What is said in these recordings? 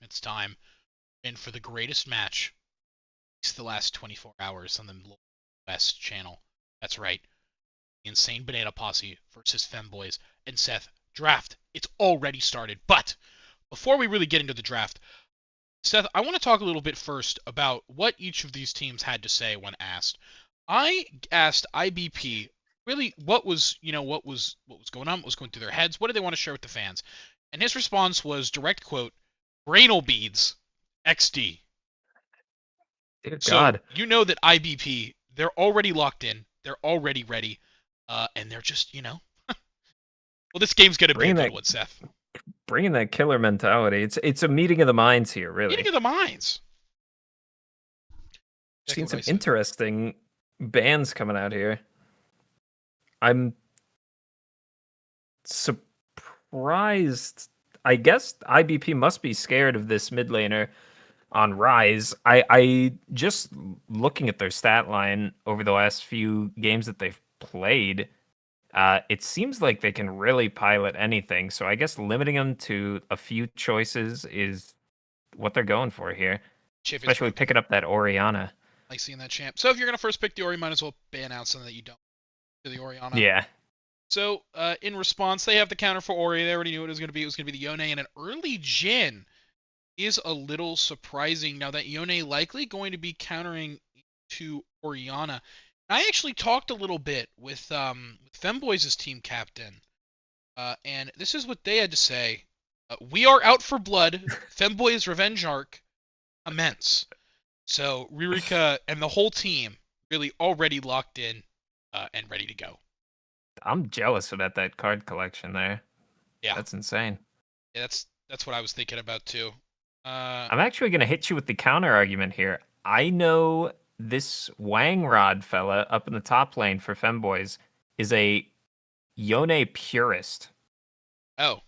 It's time. And for the greatest match, it's the last 24 hours on the LoLMidwest channel. That's right. The Insane Banana Posse versus Femboys and Seff. Draft. It's already started. But before we really get into the draft, Seth, I want to talk a little bit first about what each of these teams had to say when asked. I asked IBP really what was going on, what was going through their heads, what did they want to share with the fans, and his response was direct quote, "Brainal beads, XD." Dear So God, you know that IBP, they're already locked in, they're already ready, and they're just well, this game's gonna be a bringing good that one, Seth. bringing that killer mentality. It's a meeting of the minds here, Meeting really. of the minds. Exactly Seen what I some said. interesting bands coming out here. I'm surprised. I guess IBP must be scared of this mid laner on Rise. I just looking at their stat line over the last few games that they've played. It seems like they can really pilot anything. So I guess limiting them to a few choices is what they're going for here. Chip is Especially broken. picking up that Oriana. Like seeing that champ. So if you're gonna first pick the Ori, might as well ban out something that you don't to the Oriana. Yeah. So in response, they have the counter for Ori. They already knew what it was gonna be. It was gonna be the Yone, and an early Jin is a little surprising. Now that Yone likely going to be countering to Oriana. I actually talked a little bit with Femboys' team captain, and this is what they had to say. We are out for blood. Femboys Revenge Arc immense. So Ririka and the whole team really already locked in and ready to go. I'm jealous about that card collection there. Yeah, That's insane. yeah, that's what I was thinking about too. Uh, I'm actually going to hit you with the counter argument here. I know this Wang Rod fella up in the top lane for Femboys is a Yone purist. oh,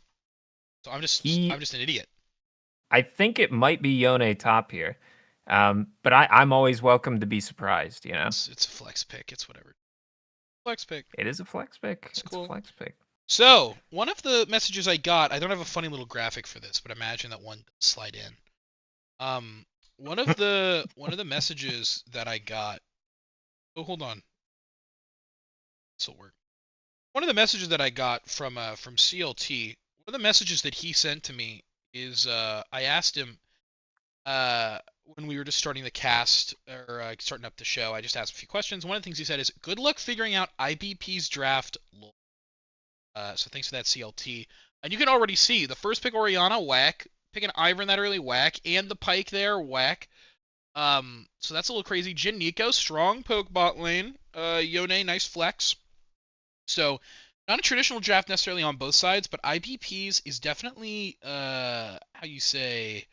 so I'm He, just an idiot. I think it might be Yone top here. But I'm always welcome to be surprised, you know? It's a flex pick. It's whatever. Flex pick. It is a flex pick. It's It's a cool. flex pick. So one of the messages I got, I don't have a funny little graphic for this, but imagine that one does slide in. Um, one of the messages that I got. Oh, hold on. This will work. One of the messages that I got from CLT, one of the messages that he sent to me is I asked him when we were just starting the cast or starting up the show. I just asked a few questions. One of the things he said is, "Good luck figuring out IBP's draft." So thanks for that, CLT. And you can already see the first pick Oriana whack, picking Ivern that early whack, and the Pike there whack. So that's a little crazy. Jin Nico, strong poke bot lane. Yone, nice flex. So not a traditional draft necessarily on both sides, but IBP's is definitely how you say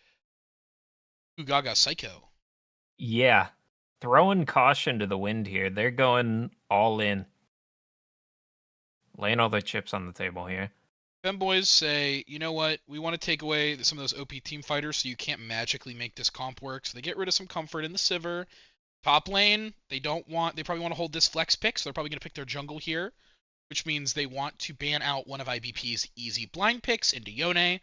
Ugaga Psycho. Yeah. Throwing caution to the wind here. They're going all in. Laying all their chips on the table here. Femboys say, you know what? We want to take away some of those OP team fighters, so you can't magically make this comp work. So they get rid of some comfort in the Sivir. Top lane, they don't want. They probably want to hold this flex pick, so they're probably going to pick their jungle here, which means they want to ban out one of IBP's easy blind picks into Yone.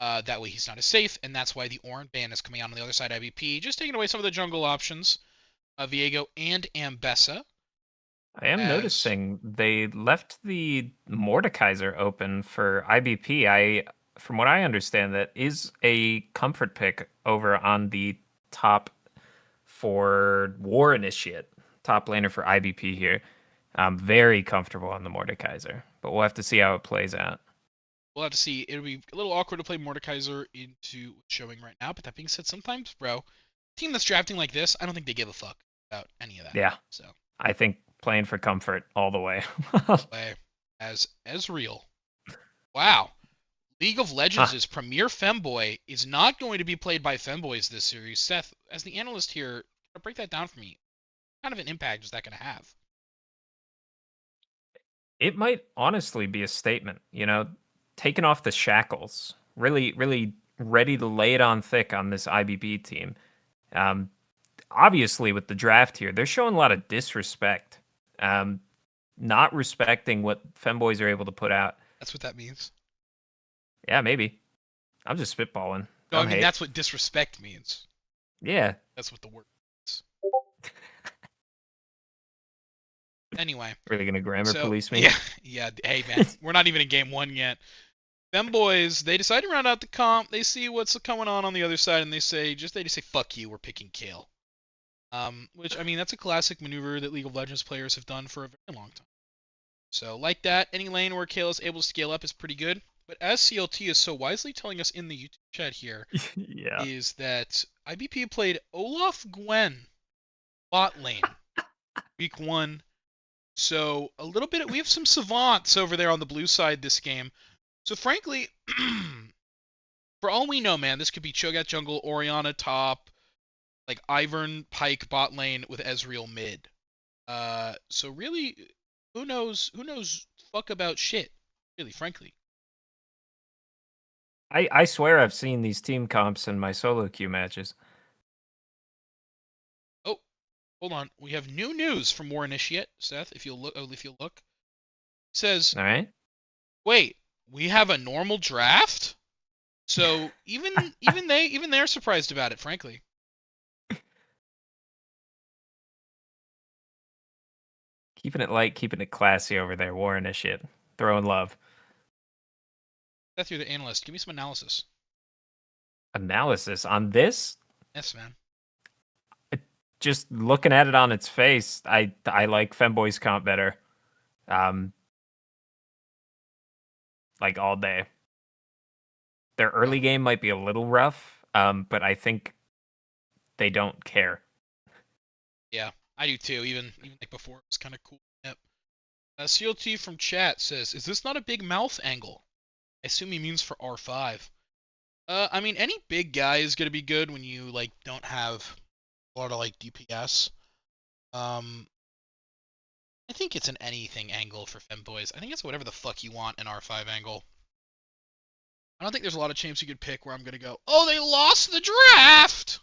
That way he's not as safe, and that's why the Ornn ban is coming out on the other side. IBP just taking away some of the jungle options, Viego and Ambessa. I am As noticing they left the Mordekaiser open for IBP. From what I understand, that is a comfort pick over on the top for War Initiate, top laner for IBP here. I'm very comfortable on the Mordekaiser, but we'll have to see how it plays out. we'll have to see. It'll be a little awkward to play Mordekaiser into showing right now, but that being said, sometimes, bro, team that's drafting like this, I don't think they give a fuck about any of that. Yeah, So, I think playing for comfort all the way. play as real. Wow. League of Huh. Legends' premier femboy is not going to be played by femboys this series. Seth, as the analyst here, break that down for me. What kind of an impact is that going to have? It might honestly be a statement, you know, taking off the shackles, really, really ready to lay it on thick on this IBB team. Um, Obviously, with the draft here, they're showing a lot of disrespect, um, not respecting what femboys are able to put out. That's what that means. Yeah, maybe. I'm just spitballing. No, I Don't mean hate. that's what disrespect means. Yeah. That's what the word is. Anyway, Really gonna grammar so police me? yeah. Hey man, we're not even in game 1 yet. Femboys, they decide to round out the comp. They see what's going on the other side, and they just say fuck you. We're picking Kale. Which I mean that's a classic maneuver that League of Legends players have done for a very long time. So like that, any lane where Kale is able to scale up is pretty good. But as CLT is so wisely telling us in the YouTube chat here, Yeah. is that IBP played Olaf Gwen bot lane week 1. So a little bit, we have some savants over there on the blue side this game. So frankly, for all we know, man, this could be Cho'Gath jungle, Orianna top, like Ivern Pyke bot lane with Ezreal mid. So really, who knows? Who knows? Fuck about shit. Really, frankly. I swear I've seen these team comps in my solo queue matches. Oh, hold on. We have new news from War Initiate, Seth. If you'll look, it says, All right. wait, we have a normal draft. So even they're surprised about it, frankly. Keeping it light, keeping it classy over there, War Initiate. Throwing love. Seth, you're the analyst. Give me some analysis. Analysis on this? Yes, man. Just looking at it on its face, I like Femboys comp better. Like all day. Their early game might be a little rough, but I think they don't care. Yeah, I do too. Even like before, it was kind of cool. Yep. CLT from chat says, "Is this not a big mouth angle?" I assume he means for R5. I mean, any big guy is gonna be good when you like don't have a lot of like DPS. I think it's an anything angle for Femboys. I think it's whatever the fuck you want an R5 angle. I don't think there's a lot of champs you could pick where I'm gonna go, oh, they lost the draft.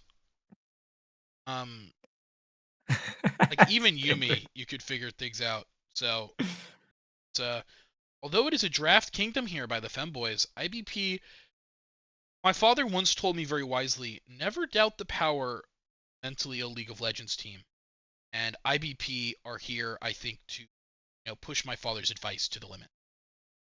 Like even Yuumi, you could figure things out. So, it's although it is a draft kingdom here by the Femboys, IBP. My father once told me very wisely, never doubt the power mentally a League of Legends team. And IBP are here, I think, to push my father's advice to the limit.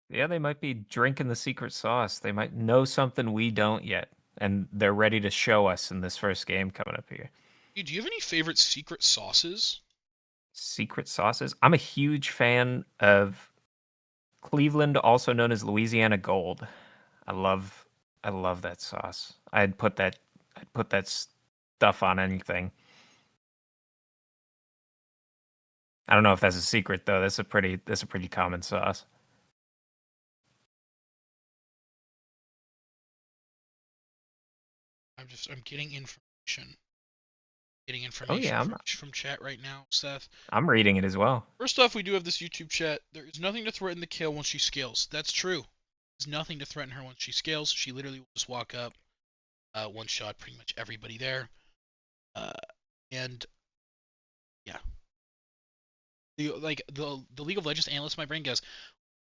Yeah, they might be drinking the secret sauce. They might know something we don't yet, and they're ready to show us in this first game coming up here. Dude, do you have any favorite secret sauces? Secret sauces? I'm a huge fan of Cleveland, also known as Louisiana Gold. I love that sauce. I'd put that stuff on anything. I don't know if that's a secret though. That's a pretty common sauce. I'm getting information. Getting Oh information yeah, from chat right now, Seth. I'm reading it as well. First off, we do have this YouTube chat. There is nothing to threaten the kill once she scales. That's true. There's nothing to threaten her once she scales. She literally will just walk up, one shot pretty much everybody there. And yeah, the League of Legends analyst, my brain goes,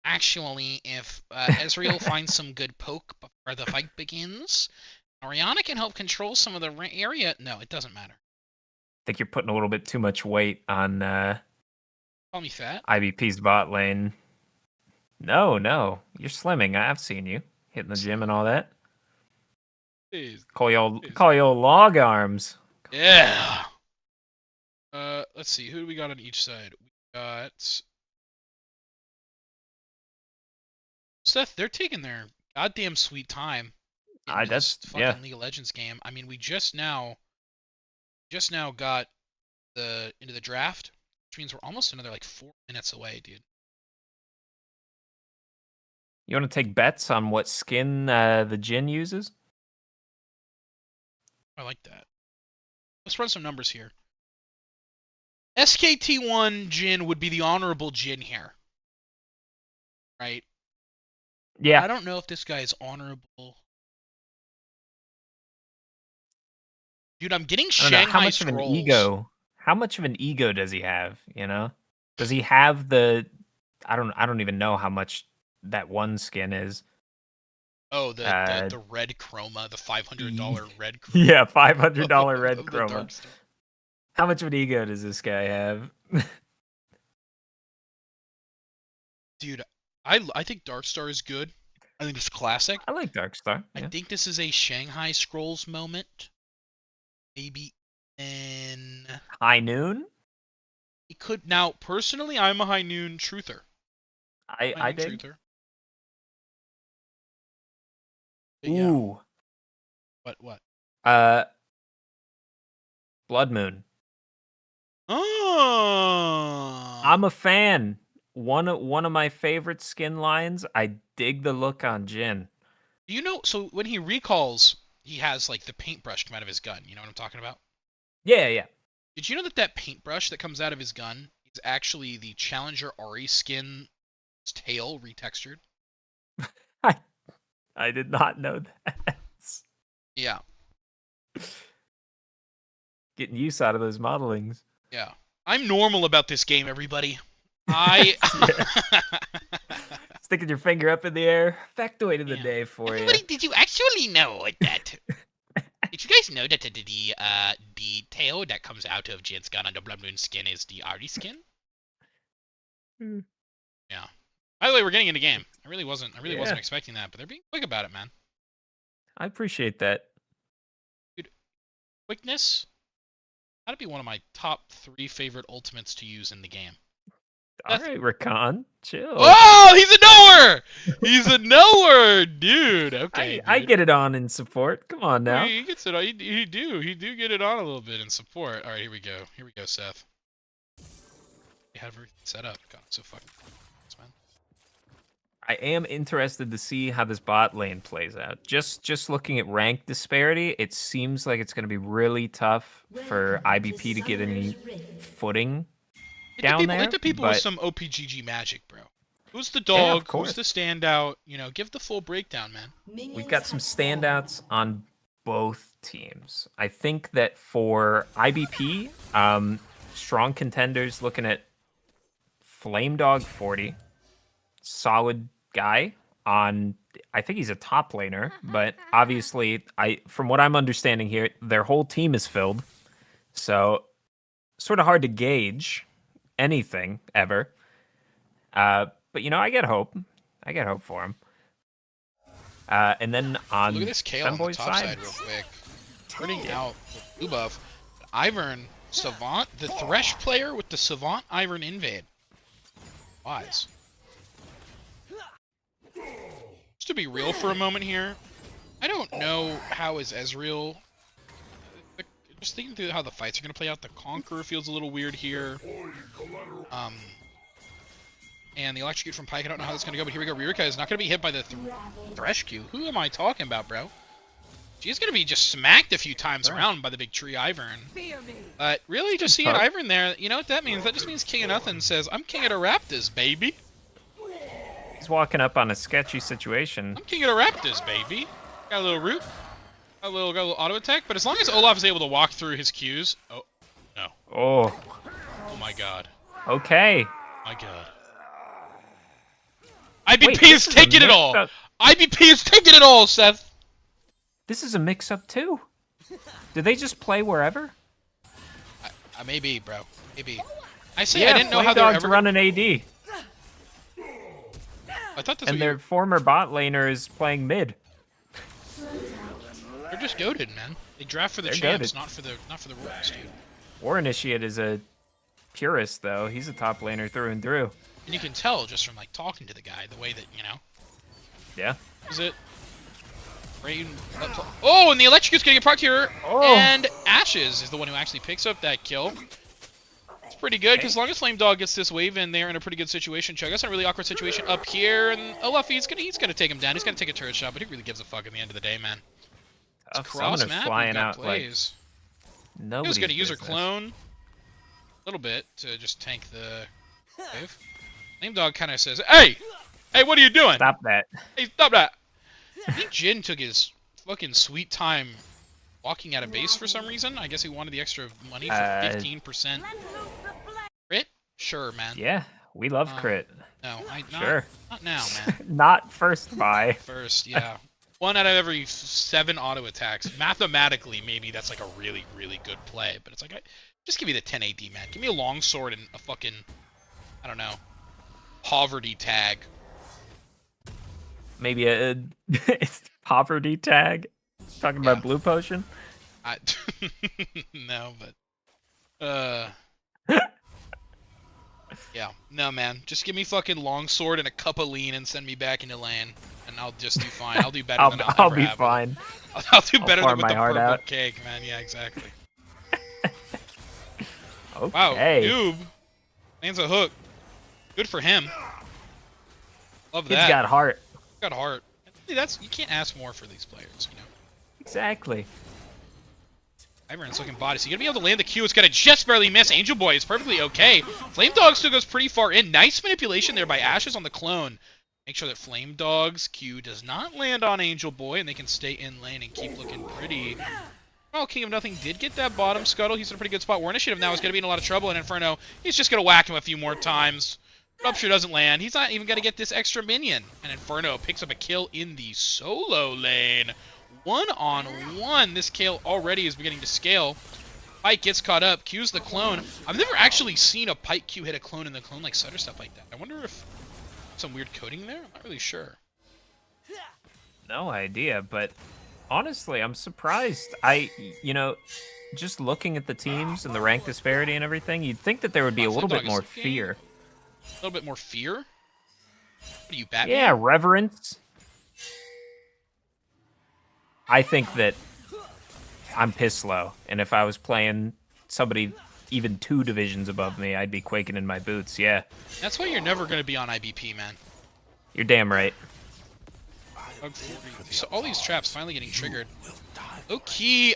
actually, if Ezreal finds some good poke before the fight begins, Orianna can help control some of the area. No, it doesn't matter. I think you're putting a little bit too much weight on Call me fat. IBP's bot lane. No, you're slimming. I've seen you hitting the gym and all that. Jeez. Call your log arms. Yeah. Let's see. Who do we got on each side? We got Seth. They're taking their goddamn sweet time in this fucking League of Legends game. I mean, we just now got into the draft, which means we're almost another like 4 minutes away, dude. You want to take bets on what skin the Jhin uses? I like that. Let's run some numbers here. SKT1 Jhin would be the honorable Jhin here. Right? Yeah. I don't know if this guy is honorable. Dude, I'm getting Shanghai how much Scrolls. of an ego? How much of an ego does he have, you know? Does he have the I don't even know how much that one skin is. Oh, the, Uh, the the red chroma, the $500 red chroma yeah, $500 red of the chroma. Darkstar. How much of an ego does this guy have? Dude, I think Darkstar is good. I think it's classic. I like Darkstar. I Yeah. think this is a Shanghai Scrolls moment. Maybe in High Noon. it could now. Personally, I'm a High Noon truther. High I Noon dig. truther. But yeah. Ooh. What? Uh, Blood Moon. Oh. I'm a fan. One of my favorite skin lines. I dig the look on Jin. You know, so when he recalls, he has like the paintbrush come out of his gun. You know what I'm talking about? Yeah, yeah. Did you know that paintbrush that comes out of his gun is actually the Challenger Ari skin's tail retextured? I I did not know that. Yeah, Getting use out of those modelings. yeah. I'm normal about this game, everybody. I. Sticking your finger up in the air. Factoid of the Yeah. day for Everybody, you. did you actually know that? Did you guys know that the tail that comes out of Jin's gun on the Blood Moon skin is the Ari skin? Hmm. Yeah. By the way, we're getting into game. I really wasn't Yeah. expecting that, but they're being quick about it, man. I appreciate that. Quickness. That'd be one of my top 3 favorite ultimates to use in the game. All right, Rakan, chill. Oh, he's a knower! He's a knower, dude. Okay, I dude. get it on in support. Come on now. He gets it on. He do get it on a little bit in support. All right, here we go. Here we go, Seff. We have everything set up. God, I'm so fucking thanks, man. I am interested to see how this bot lane plays out. Just looking at rank disparity, it seems like it's going to be really tough for IBP to get any footing down there. Like the people with but some OPGG magic, bro. Who's the Yeah, of dog? course. Who's the standout? You know, give the full breakdown, man. we've got some standouts on both teams. I think that for IBP, strong contenders looking at Flame Dog 40, solid guy on. I think he's a top laner, but obviously, from what I'm understanding here, their whole team is filled, so sort of hard to gauge anything ever. But I get hope. I get hope for him. And then on Look at this Kale on the Femboys top side, side real quick. Turning out the blue buff. Ivern, Savant, the Thresh player with the Savant Ivern invade. Wise. Just to be real for a moment here, I don't know how is Ezreal. Just thinking through how the fights are going to play out, the Conqueror feels a little weird here. And the Electrocute from Pyke, I don't know how that's going to go, but here we go. Ririka is not going to be hit by the Thresh Q. Who am I talking about, bro? She's going to be just smacked a few times around by the big tree Ivern. But really, just seeing Ivern there, you know what that means? That just means King of Nothing says, I'm King of the Raptors, baby. he's walking up on a sketchy situation. I'm King of the Raptors, baby. Got a little root. Got a little auto attack. But as long as Olaf is able to walk through his Qs... Oh, no. Oh, Oh my god. okay. My god. IBP Wait, is this is a taking it all! mix-up. IBP is taking it all, Seth! This is a mix-up too. Did they just play wherever? Maybe, bro. Maybe. I say Yeah, I didn't know Flame how they were Dog's ever... running AD, I thought that's and what their former bot laner is playing mid. They're just goated, man. They draft for the They're champs, goated. not for the rules, dude. War Initiate is a purist, though. He's a top laner through and through. And you can tell just from, like, talking to the guy, the way that, you know... Yeah. Is it... Rain... Oh, and the Electrocute's gonna get proc here, Oh. and Ashes is the one who actually picks up that kill. It's pretty good, because as long as Flame Dog gets this wave in, they're in a pretty good situation. Chugga's in a really awkward situation up here, and Olaf, he's gonna take him down. He's gonna take a turret shot, but he really gives a fuck at the end of the day, man. It's Tough cross summoners map, flying we've got out like plays. He nobody's was gonna use her business. clone a little bit to just tank the wave. Flame Dog kind of says, "Hey, hey, what are you doing? Stop that. Hey, stop that!" I think Jin took his fucking sweet time walking out of base for some reason. I guess he wanted the extra money for 15% crit. Sure, man. Yeah, we love crit. No, not Sure. not now, man. Not first buy. First, yeah. 1 out of every 7 auto attacks. Mathematically, maybe that's like a really, really good play. But it's like, just give me the 10 AD, man. Give me a longsword and a fucking, I don't know, poverty tag. Maybe it's poverty tag. Talking about blue potion. No, but yeah, no, man. Just give me fucking longsword and a cup of lean and send me back into lane, and I'll just do fine. I'll do better than I'll ever be have fine. I'll do better than with the purple out. Cake, man. Yeah, exactly. Okay. Wow, noob lands a hook. Good for him. Love that. He's got heart. Got heart. That's you can't ask more for these players, you know. Exactly. Iron's looking body, so you're gonna be able to land the Q. It's gonna just barely miss. Angel Boy is perfectly okay. Flame Dog still goes pretty far in. Nice manipulation there by Ashes on the clone. Make sure that Flame Dog's Q does not land on Angel Boy, and they can stay in lane and keep looking pretty. Well, King of Nothing did get that bottom scuttle. He's in a pretty good spot. War Initiative now is gonna be in a lot of trouble, and Inferno, he's just gonna whack him a few more times. Rupture doesn't land. He's not even gonna get this extra minion. And Inferno picks up a kill in the solo lane. 1-on-1. This kill already is beginning to scale. Pike gets caught up. Q's the clone. I've never actually seen a Pike Q hit a clone and the clone like Sud or stuff like that. I wonder if some weird coding there? I'm not really sure. No idea, but honestly, I'm surprised. Just looking at the teams and the rank disparity and everything, you'd think that there would be a little bit more fear. A little bit more fear? What are you, Batman? Yeah, reverence. I think that I'm piss low, and if I was playing somebody even 2 divisions above me, I'd be quaking in my boots, yeah. That's why you're never going to be on IBP, man. You're damn right. So all these traps finally getting triggered. Okay,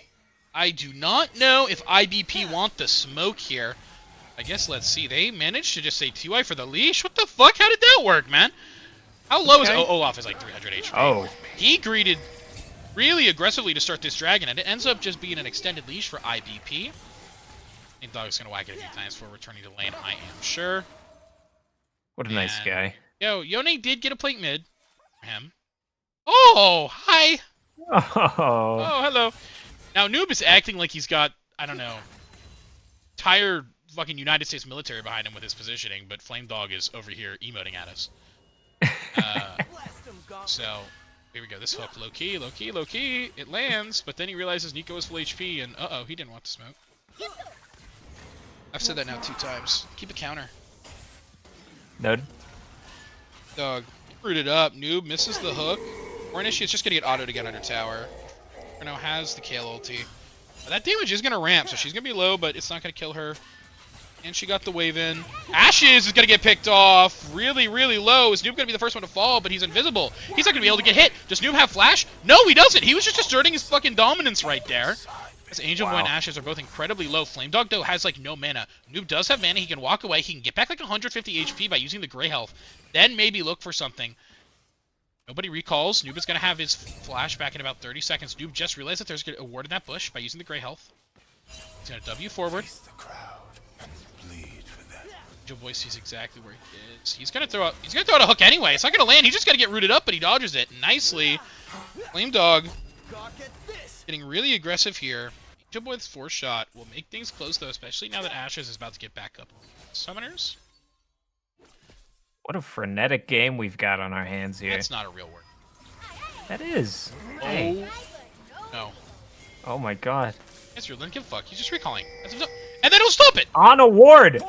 I do not know if IBP want the smoke here. I guess let's see. They managed to just say TY for the leash? What the fuck? How did that work, man? How low is Olaf is like 300 HP. Oh. He greeted really aggressively to start this dragon, and it ends up just being an extended leash for IBP. I think Dog's gonna whack it a few times before returning to lane, I am sure. What a nice guy. Yo, Yone did get a plate mid for him. Oh, hi! Oh, hello. Now, Noob is acting like he's got, I don't know, entire fucking United States military behind him with his positioning, but Flame Dog is over here emoting at us. So, here we go. This hook, low key, low key, low key. It lands, but then he realizes Nico is full HP, and uh-oh, he didn't want the smoke. I've said that now 2 times. Keep a counter. Noted. Dog, rooted up. Noob misses the hook. Ornish is just going to get auto to get under tower. Inferno has the Kale ulti. That damage is going to ramp, so she's going to be low, but it's not going to kill her. And she got the wave in. Ashes is going to get picked off. Really, really low. Is Noob going to be the first one to fall, but he's invisible. He's not going to be able to get hit. Does Noob have flash? No, he doesn't. He was just asserting his fucking dominance right there. As Angel Boy and Ashes are both incredibly low. Flame Dog, though, has, like, no mana. Noob does have mana. He can walk away. He can get back, like, 150 HP by using the Grey Health. Then maybe look for something. Nobody recalls. Noob is going to have his flash back in about 30 seconds. Noob just realized that there's a ward in that bush by using the Grey Health. He's going to W forward. Angel Boy sees exactly where he is. He's gonna throw out a hook anyway. It's not gonna land. He's just gonna get rooted up, but he dodges it nicely. Flame Dog getting really aggressive here. Angel Boy's 4-shot will make things close though, especially now that Ashes is about to get back up. Summoners. What a frenetic game we've got on our hands here. That's not a real word. That is. Oh Hey. no. Oh my god. It's real. Then give a fuck. He's just recalling. And then he'll stop it. On a ward.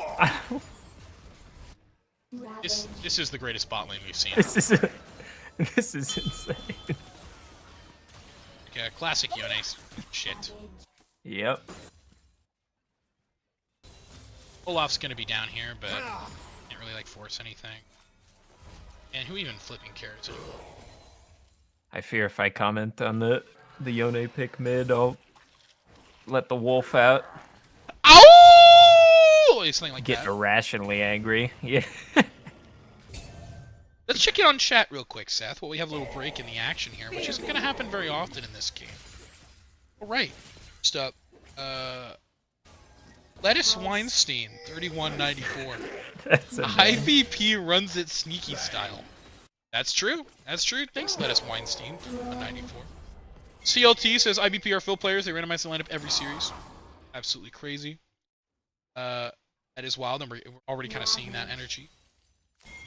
This is the greatest bot lane we've seen. This is insane. Okay, classic Yone shit. Yep. Olaf's gonna be down here, but can't really like force anything. And who even flipping cares anymore? I fear if I comment on the Yone pick mid, I'll let the wolf out. Ow! Something like Get that. irrationally angry. Yeah. Let's check in on chat real quick, Seth, while we have a little break in the action here, which isn't going to happen very often in this game. Alright. First up, Lettuce Weinstein, 3194. That's amazing. IVP runs it sneaky style. That's true. That's true. Thanks, Lettuce Weinstein, 194. CLT says IBP are fill players. They randomize the lineup every series. Absolutely crazy. That is wild, and we're already kind of seeing that energy.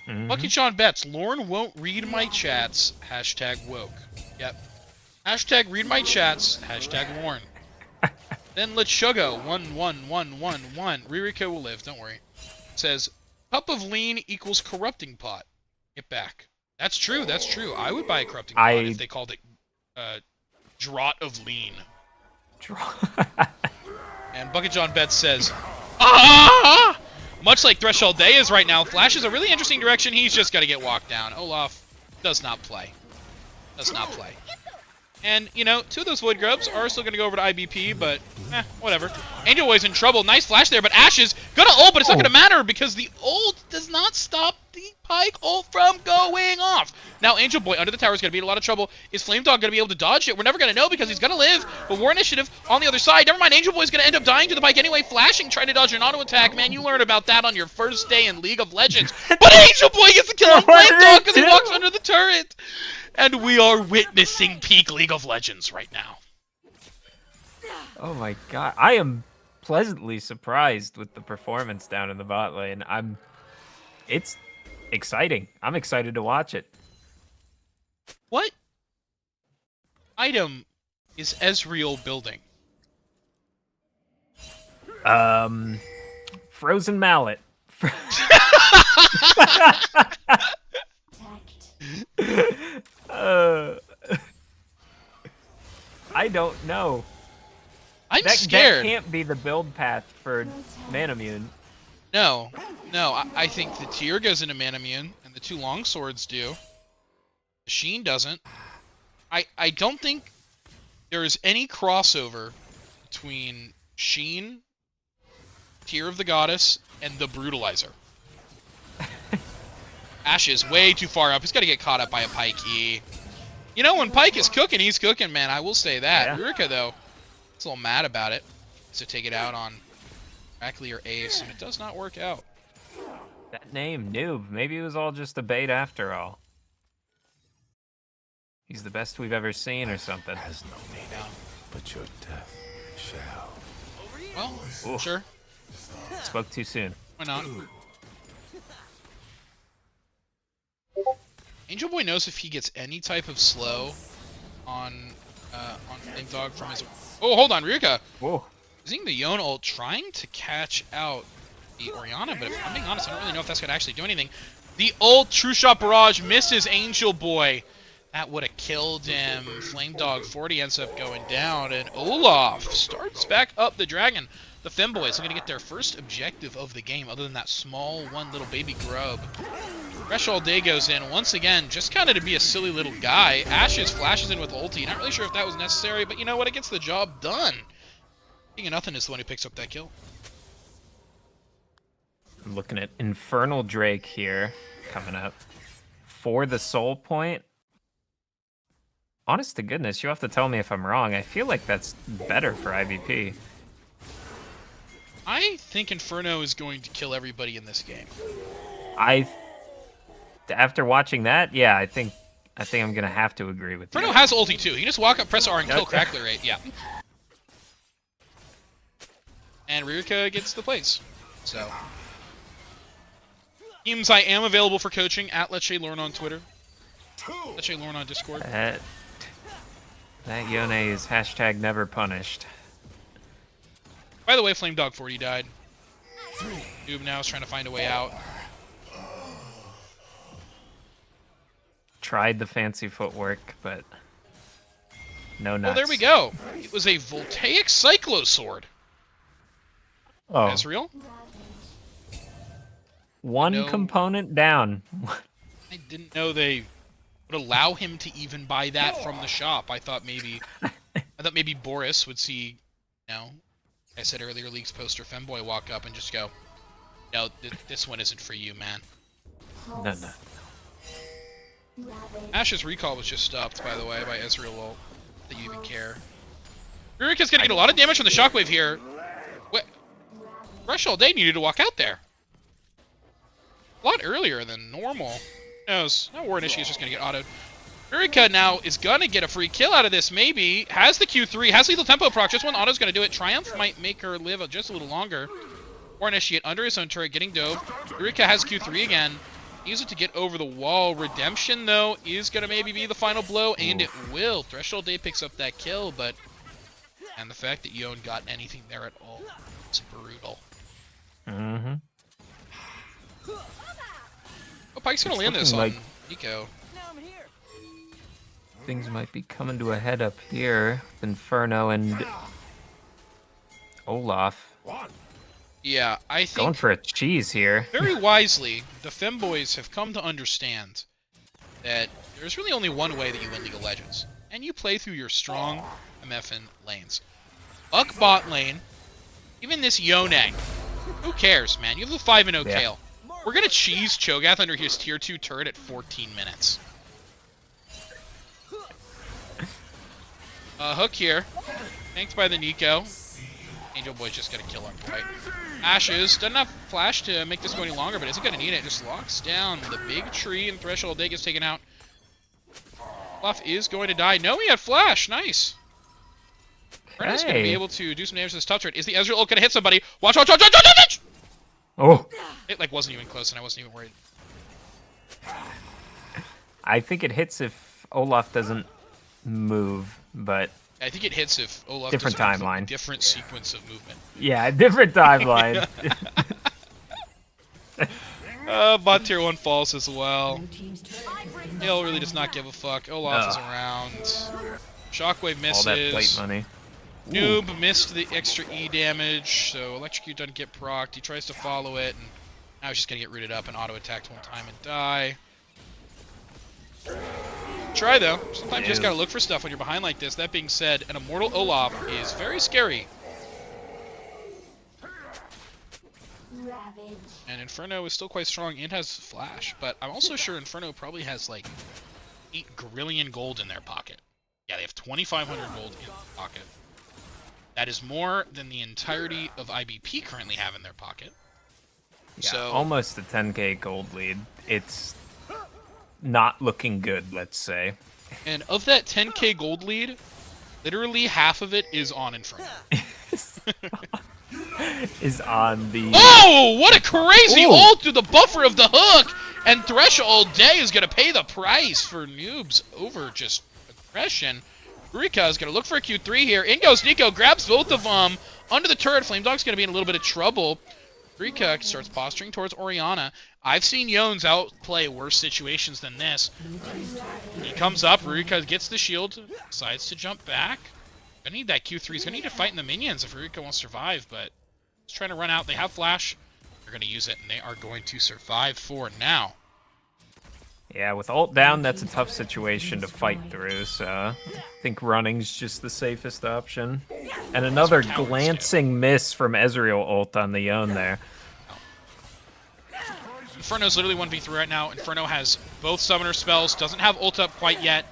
Lucky John bets, Lauren won't read my chats. Hashtag woke. Yep. Hashtag read my chats. Hashtag Lauren. Then let's Sugo 11111. Ririka will live. Don't worry. Says cup of lean equals corrupting pot. Get back. That's true. That's true. I would buy a corrupting pot if they called it draught of lean. And Bucket John Betts says, ah! Much like Threshold Day is right now, Flash is a really interesting direction. He's just got to get walked down. Olaf does not play. Does not play. And, you know, 2 of those Void Grubs are still going to go over to IBP, but, whatever. Angel Boy's in trouble. Nice flash there, but Ash is going to ult, but it's not going to matter because the ult does not stop the Pyke ult from going off. Now, Angel Boy under the tower is going to be in a lot of trouble. Is Flame Dog going to be able to dodge it? We're never going to know because he's going to live. But War Initiative on the other side. Never mind, Angel Boy's going to end up dying to the Pyke anyway. Flashing, trying to dodge an auto attack. Man, you learn about that on your first day in League of Legends. But Angel Boy gets the kill on Flame Dog because he walks under the turret. And we are witnessing peak League of Legends right now. Oh my god. I am pleasantly surprised with the performance down in the bot lane. It's exciting. I'm excited to watch it. What item is Ezreal building? Frozen Mallet. I don't know. I'm scared. That can't be the build path for Manamune. No. I think the Tear goes into Manamune, and the 2 longswords do. The Sheen doesn't. I don't think there is any crossover between Sheen, Tear of the Goddess, and the Brutalizer. Ash is way too far up. He's got to get caught up by a Pyke E. You know, when Pyke is cooking, he's cooking, man. I will say that. Yeah. Rurika, though, is a little mad about it. So take it out on Rackley or Ace, and it does not work out. That name, Noob. Maybe it was all just a bait after all. He's the best we've ever seen or something. Has no meaning, but your death shall. Well, sure. Spoke too soon. Why not? Angel Boy knows if he gets any type of slow on Flame Dog from his... Oh, hold on, Rurika! Whoa. Using the Yone ult, trying to catch out the Orianna, but if I'm being honest, I don't really know if that's going to actually do anything. The ult True Shot Barrage misses Angel Boy. That would have killed him. Flame Dog 40 ends up going down, and Olaf starts back up the dragon. The Femboys are going to get their first objective of the game, other than that small one little baby grub. Threshold Day goes in once again, just kind of to be a silly little guy. Ashes flashes in with ulti. Not really sure if that was necessary, but you know what? It gets the job done. King of Nothing is the one who picks up that kill. I'm looking at Infernal Drake here coming up for the soul point. Honest to goodness, you have to tell me if I'm wrong. I feel like that's better for IVP. I think Inferno is going to kill everybody in this game. After watching that, yeah, I think I'm gonna have to agree with you. Inferno has ulti too. You just walk up, press R, and kill Crackler rate. Yeah. And Ririka gets the plays. So. Teams, I am available for coaching at Leche Lorne on Twitter. Leche Lorne on Discord. That Yone is hashtag never punished. By the way, Flame Dog 40 died. Noob now is trying to find a way out. Tried the fancy footwork, but no nuts. Oh, there we go. It was a Voltaic Cyclosword. Oh. Ezreal? One component down. I didn't know they would allow him to even buy that from the shop. I thought maybe Boris would see, you know, I said earlier, League's poster Femboy walk up and just go, no, this one isn't for you, man. No. Ash's recall was just stopped, by the way, by Ezreal ult. That you even care. Rurika's gonna get a lot of damage from the shockwave here. What? Threshold Day needed to walk out there. A lot earlier than normal. knows? That War Initiate is just going to get autoed. Urika now is going to get a free kill out of this, maybe. Has the Q3, has lethal tempo proc. Just one auto's going to do it. Triumph might make her live just a little longer. War Initiate under his own turret, getting dove. Urika has Q3 again. Use it to get over the wall. Redemption, though, is going to maybe be the final blow, and it will. Threshold Day picks up that kill, but... And the fact that Yon got anything there at all, it's brutal. Mm-hmm. Oh, Pike's going to land this on like Nico. things might be coming to a head up here with Inferno and Olaf. Yeah, I think... Going for a cheese here. Very wisely, the Femboys have come to understand that there's really only one way that you win League of Legends. And you play through your strong MFN lanes. Buck bot lane, even this Yone. Who cares, man? You have a 5-0 Yeah. Kale. We're going to cheese Cho'Gath under his tier 2 turret at 14 minutes. Hook here. Tanked by the Nico. Angel Boy's just going to kill him, right? Ashes. Doesn't have flash to make this go any longer, but isn't going to need it. Just locks down the big tree, and Threshold Day gets taken out. Fluff is going to die. No, he had flash. Nice. Brenna's going to be able to do some damage to this top turret. Is the Ezreal ult going to hit somebody? Watch, watch, watch, watch, watch, watch! Oh. It like wasn't even close, and I wasn't even worried. I think it hits if Olaf doesn't move, but I think it hits if Olaf different does a timeline. different sequence of movement. yeah, different timeline. Bot tier 1 falls as well. Hale really does not give a fuck. Olaf is around. Shockwave misses. All that plate money. Noob missed the extra E damage, so Electrocute doesn't get procced. He tries to follow it, and now he's just gonna get rooted up and auto-attacked one time and die. Try though. Sometimes you just gotta look for stuff when you're behind like this. That being said, an Immortal Olaf is very scary. And Inferno is still quite strong and has flash, but I'm also sure Inferno probably has like 8 grillion gold in their pocket. Yeah, they have 2,500 gold in their pocket. That is more than the entirety of IBP currently have in their pocket. Yeah, So almost a 10k gold lead. It's not looking good, let's say. And of that 10k gold lead, literally half of it is on Inferno. Is on the... Oh, what a crazy Ooh. ult through the buffer of the hook! And Threshold Day is going to pay the price for noobs over just aggression. Rika is going to look for a Q3 here. In goes Nico, grabs both of them. Under the turret, Flamedog's going to be in a little bit of trouble. Rika starts posturing towards Orianna. I've seen Yones outplay worse situations than this. He comes up, Rika gets the shield, decides to jump back. Gonna need that Q3. He's gonna need to fight in the minions if Rika wants to survive, but he's trying to run out. They have flash. They're gonna use it, and they are going to survive for now. Yeah, with ult down, that's a tough situation to fight through, so I think running's just the safest option. And another glancing miss from Ezreal ult on the Yone there. Inferno's literally 1v3 right now. Inferno has both summoner spells, doesn't have ult up quite yet,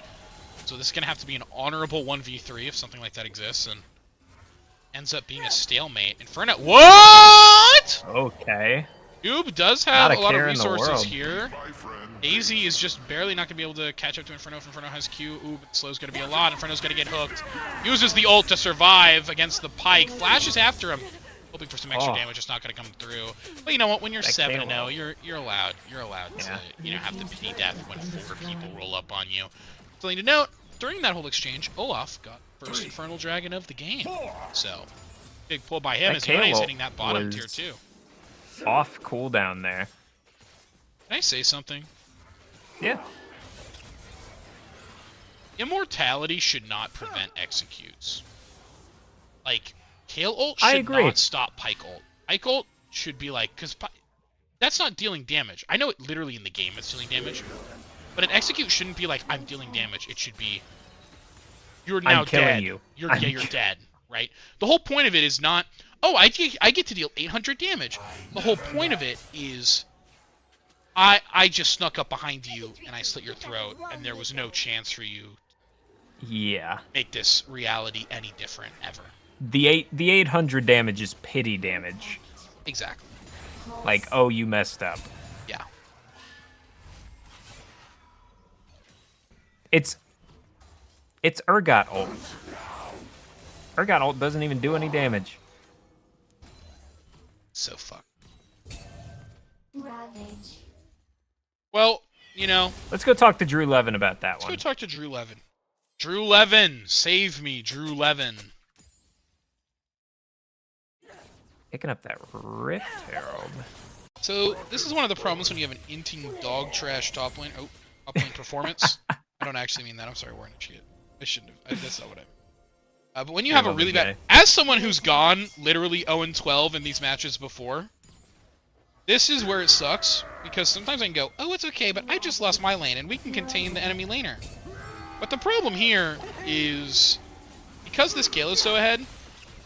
so this is going to have to be an honorable 1v3 if something like that exists, and ends up being a stalemate. Inferno... What?! Okay. Noob does have Not a a lot of care in the resources world. here. Daisy is just barely not going to be able to catch up to Inferno if Inferno has Q. Ooh, but slow's going to be a lot. Inferno's going to get hooked. Uses the ult to survive against the Pike. Flashes after him. Hoping for some extra damage, it's not going to come through. But you know what? When you're 7-0, you're allowed. You're allowed to have the pity death when 4 people roll up on you. Something to note: during that whole exchange, Olaf got first Infernal Dragon of the game. So big pull by him as Yone is hitting that bottom tier 2. Off cooldown there. Can I say something? Yeah. Immortality should not prevent executes. Like, Kale ult should not stop Pike ult. Pike ult should be like, because that's not dealing damage. I know it literally in the game it's dealing damage, but an execute shouldn't be like, I'm dealing damage. It should be, you're now dead. You're dead, right? The whole point of it is not, oh, I get to deal 800 damage. The whole point of it is, I just snuck up behind you and I slit your throat, and there was no chance for you to make this reality any different ever. The 800 damage is pity damage. Exactly. Like, oh, you messed up. Yeah. It's Urgot ult. Urgot ult doesn't even do any damage. So fucked. Ravage. Well, you know, Let's go talk to Drew Levin about that let's one. go talk to Drew Levin. Drew Levin, save me, Drew Levin. Picking up that Rift Herald. So this is one of the problems when you have an inting dog trash top lane. Oh, top lane performance. I don't actually mean that. I'm sorry, Warren. Shit. I shouldn't have. That's not what I meant. But when you have a really bad, as someone who's gone literally 0-12 in these matches before, this is where it sucks because sometimes I can go, oh, it's okay, but I just lost my lane and we can contain the enemy laner. But the problem here is because this Gale is so ahead,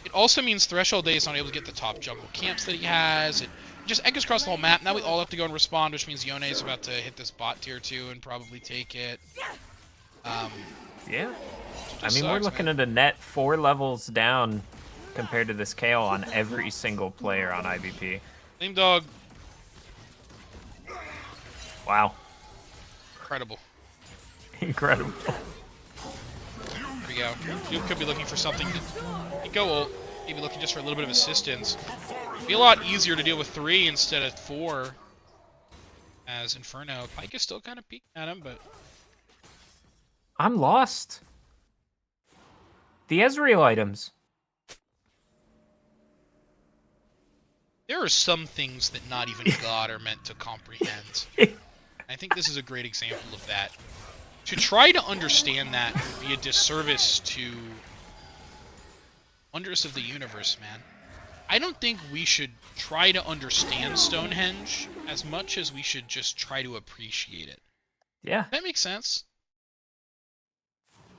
it also means Threshold Day is not able to get the top jungle camps that he has. It just echoes across the whole map. Now we all have to go and respond, which means Yone is about to hit this bot tier 2 and probably take it. Yeah. I mean, we're looking at a net 4 levels down compared to this Kale on every single player on IBP. Flame Dog. Wow. Incredible. Incredible. There we go. You could be looking for something to go ult. Maybe looking just for a little bit of assistance. It'd be a lot easier to deal with 3 instead of 4. As Inferno. Pyke is still kind of peeking at him, but... I'm lost. The Ezreal items. There are some things that not even God are meant to comprehend. I think this is a great example of that. To try to understand that would be a disservice to wonders of the universe, man. I don't think we should try to understand Stonehenge as much as we should just try to appreciate it. Yeah. Does that make sense?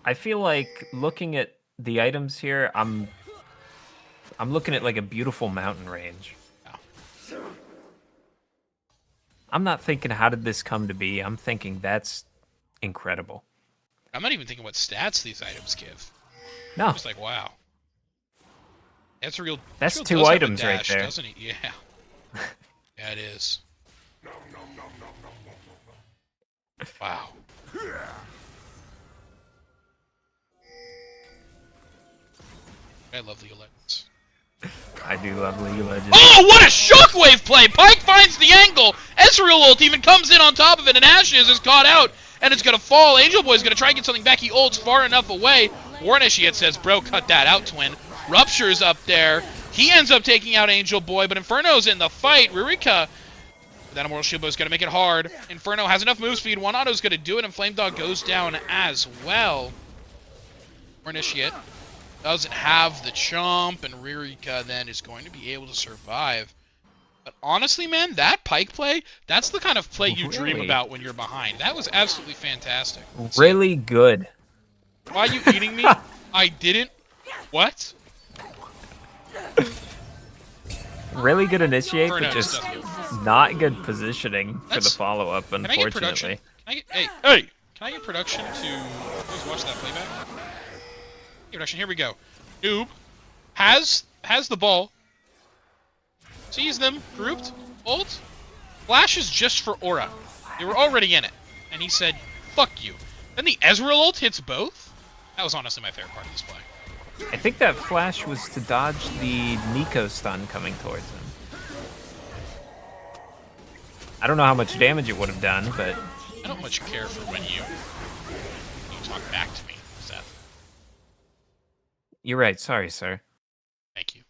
I feel like looking at the items here, I'm looking at like a beautiful mountain range. Yeah. I'm not thinking, how did this come to be? I'm thinking, that's incredible. I'm not even thinking what stats these items give. No. I'm just like, wow. That's real. That's Ezreal 2 does have a items right dash, there. doesn't he? Yeah. Yeah, it is. Wow. I love League of Legends. I do love League of Legends. Oh, what a shockwave play! Pyke finds the angle. Ezreal ult even comes in on top of it, and Ashes is caught out, and it's gonna fall. Angel Boy's gonna try and get something back. He ults far enough away. Warnishiet says, "Bro, cut that out, twin." Rupture's up there. He ends up taking out Angel Boy, but Inferno's in the fight. Rurika, that Immortal Shield Bow's gonna make it hard. Inferno has enough move speed. One auto's gonna do it, and Flame Dog goes down as well. Warnishiet doesn't have the chomp, and Ririka then is going to be able to survive. But honestly, man, that Pyke play, that's the kind of play you dream Really? about when you're behind. That was absolutely fantastic. Really good. Why are you eating me? I didn't. What? Really good initiate, Inferno but just doesn't. not good positioning for the That's- follow-up, Can I get production? unfortunately. Can I get, hey, can I get production to please watch that playback? Production, here we go. Noob has the ball. Sees them grouped. Ult. Flash is just for aura. They were already in it, and he said, "Fuck you." Then the Ezreal ult hits both. That was honestly my favorite part of this play. I think that flash was to dodge the Nico stun coming towards him. I don't know how much damage it would have done, but I don't much care for when you talk back to me, Seth. you're right. Sorry, sir. Thank you.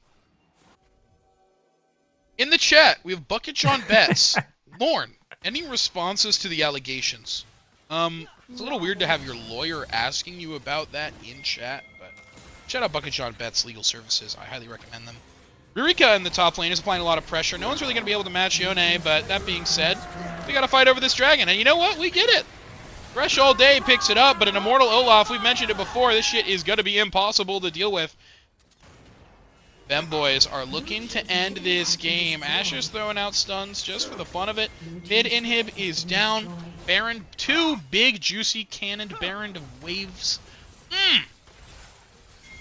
In the chat, we have Bucket John Betts. Lorne, any responses to the allegations? It's a little weird to have your lawyer asking you about that in chat, but shout out Bucket John Betts Legal Services. I highly recommend them. Rurika in the top lane is applying a lot of pressure. No one's really going to be able to match Yone, but that being said, we got to fight over this dragon. And you know what? We get it. Fresh All Day picks it up, but an Immortal Olaf, we've mentioned it before, this shit is going to be impossible to deal with. Femboys are looking to end this game. Asher's throwing out stuns just for the fun of it. Mid inhib is down. Baron, 2 big, juicy, cannoned Baron waves.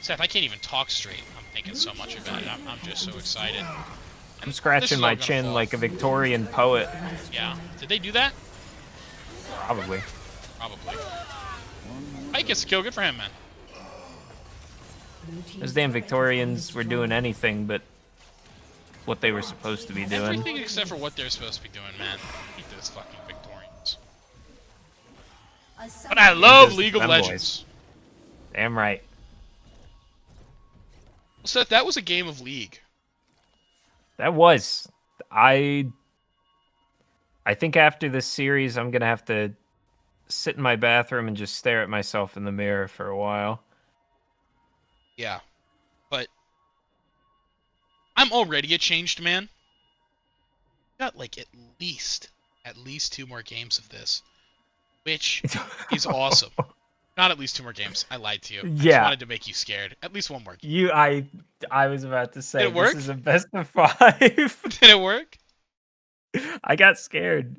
Seth, I can't even talk straight. I'm thinking so much about it. I'm just so excited. I'm scratching my chin like a Victorian poet. Yeah. Did they do that? Probably. Probably. Pike gets the kill. Good for him, man. Those damn Victorians were doing anything but what they were supposed to be doing. Everything except for what they're supposed to be doing, man. Hate those fucking Victorians. But I love Just League of Femboys. Legends. Damn right. Well, Seth, that was a game of League. That was. I think after this series, I'm gonna have to sit in my bathroom and just stare at myself in the mirror for a while. Yeah. But I'm already a changed man. Got like at least 2 more games of this, which is awesome. Not at least 2 more games. I lied to you. I just wanted to make you scared. At least 1 more game. I was about to say Did it work? this is a best of 5. Did it work? I got scared.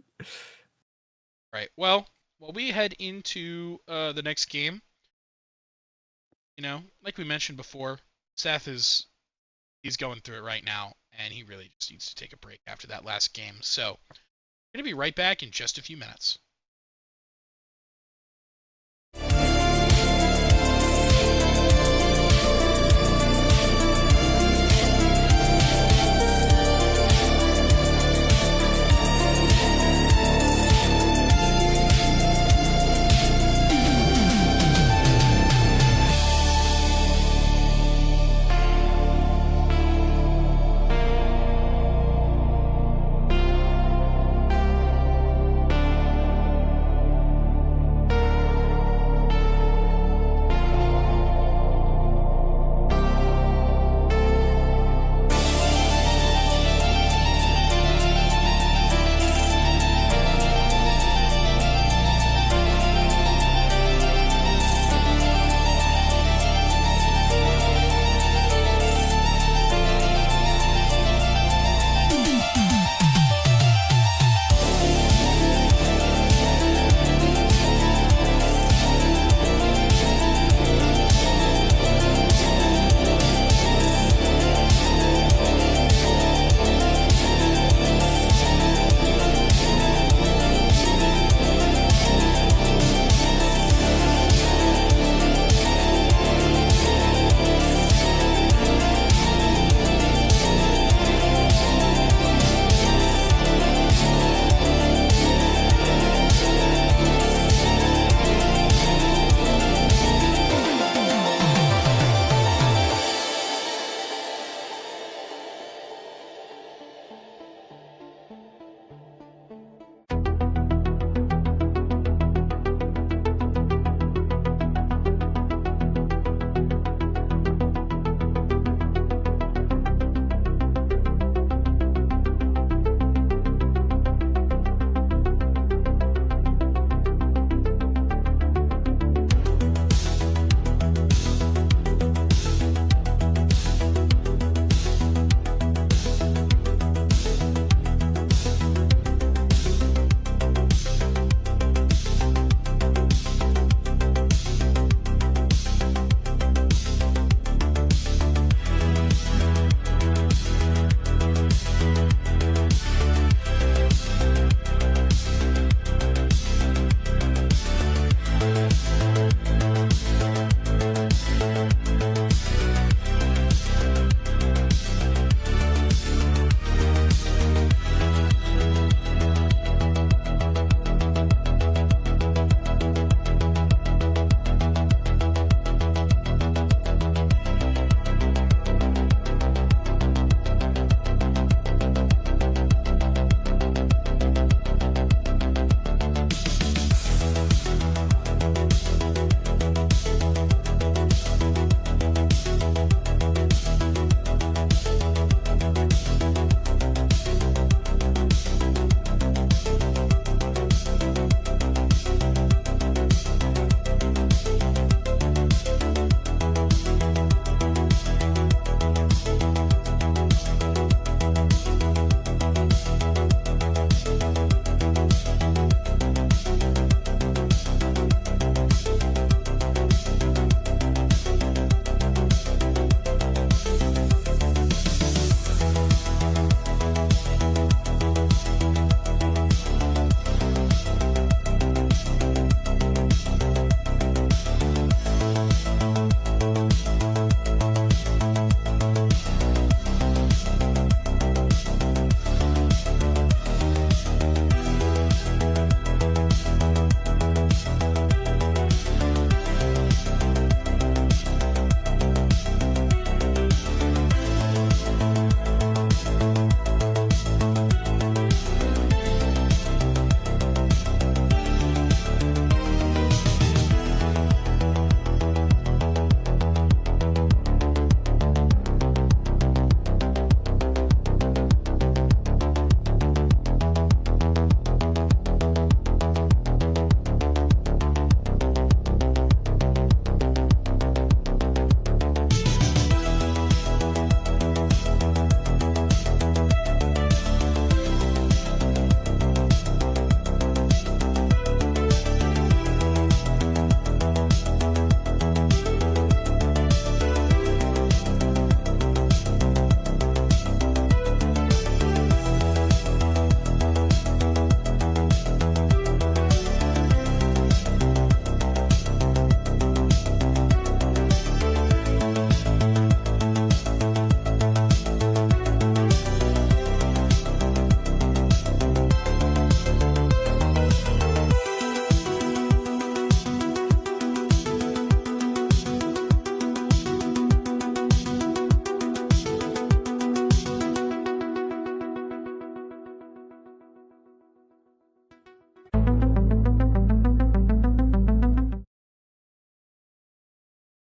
Right. Well, while we head into the next game, you know, like we mentioned before, Seth he's going through it right now, and he really just needs to take a break after that last game. So, we're going to be right back in just a few minutes.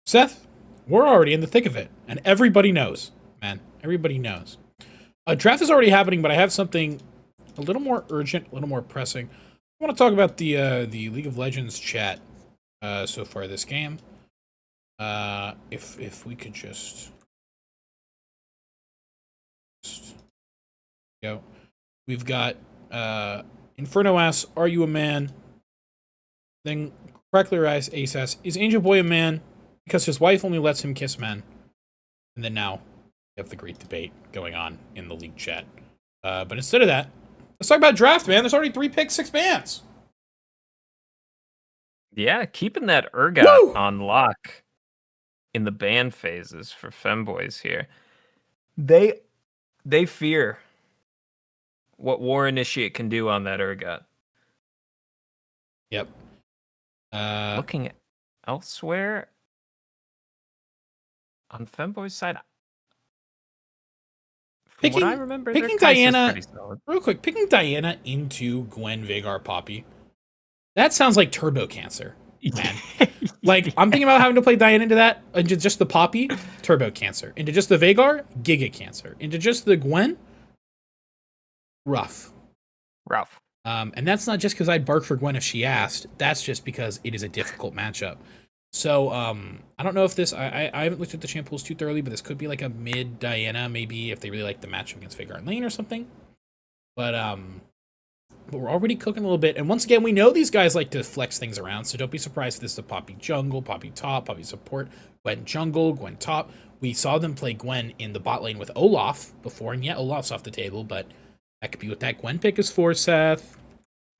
Seth, we're already in the thick of it, and everybody knows, man. Everybody knows. A draft is already happening, but I have something a little more urgent, a little more pressing. I want to talk about the League of Legends chat so far this game. If we could just go, we've got Inferno asks, "Are you a man?" Then Crackler asks, Ace asks, "Is Angel Boy a man? Because his wife only lets him kiss men." And then now we have the great debate going on in the league chat. But instead of that, let's talk about draft, man. There's already 3 picks, 6 bans. Yeah, keeping that Urgot Woo! on lock in the ban phases for Femboys here. They fear what War Initiate can do on that Urgot. Yep. Looking elsewhere on Femboy's side, from what I remember, picking their Kai'Sa's Diana, pretty solid. real quick, picking Diana into Gwen, Veigar, Poppy. That sounds like turbo cancer, man. Like, I'm thinking about having to play Diana into that, into just the Poppy, turbo cancer. Into just the Veigar, giga cancer. Into just the Gwen, rough. And that's not just because I'd bark for Gwen if she asked. That's just because it is a difficult matchup. So, I don't know if this... I haven't looked at the champ pools too thoroughly, but this could be like a mid Diana, maybe, if they really like the matchup against Veigar and Lane or something. But we're already cooking a little bit. And once again, we know these guys like to flex things around, so don't be surprised if this is a Poppy jungle, Poppy top, Poppy support, Gwen jungle, Gwen top. We saw them play Gwen in the bot lane with Olaf before, and yeah, Olaf's off the table, but that could be what that Gwen pick is for, Seth.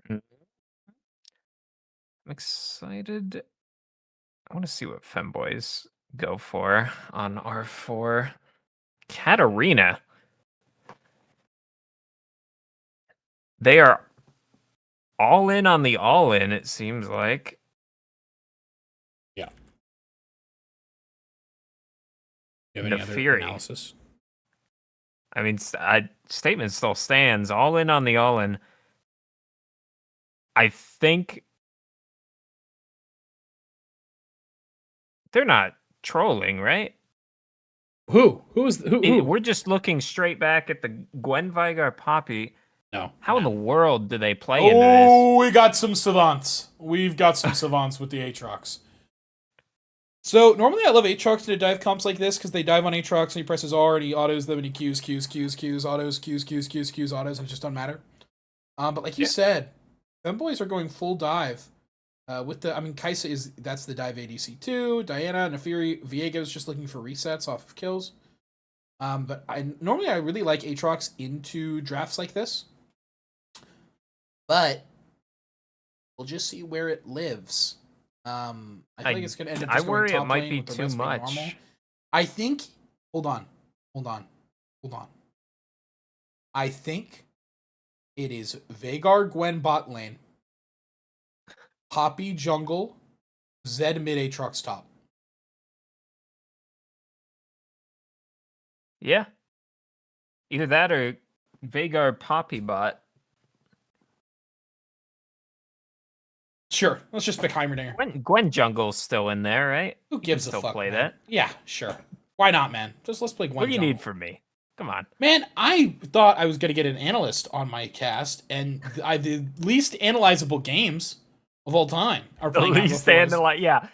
I'm excited. I want to see what Femboys go for on R4. Katarina. They are all in on the all-in, it seems like. Yeah. Do you have The any other Fury. analysis? I mean, statement still stands. All in on the all-in. I think they're not trolling, right? Who? We're just looking straight back at the Gwen, Veigar, Poppy. No. How in the world do they play into this? Oh, we got some savants. We've got some savants with the Aatrox. So, normally I love Aatrox to dive comps like this, because they dive on Aatrox and he presses R and he autos them and he Qs, autos, Qs, autos, and it just doesn't matter. But like you said, Femboys are going full dive. With the, I mean, Kai'Sa that's the dive ADC too. Diana, Nefiri, Viego's just looking for resets off of kills. But normally I really like Aatrox into drafts like this. But we'll just see where it lives. I think it's going to end up just going top it might lane be with the too rest being much. normal. I think... Hold on. I think it is Veigar, Gwen bot lane, Poppy jungle, Zed mid Aatrox top. Yeah. Either that or Veigar Poppy bot. Sure. Let's just pick Heimerdinger. Gwen jungle's still in there, right? Who gives a still fuck? Play Man? that. Yeah, sure. Why not, man? Let's play Gwen. What do you jungle. need from me? Come on. Man, I thought I was going to get an analyst on my cast, and the least analyzable games of all time are The playing least analyze, yeah.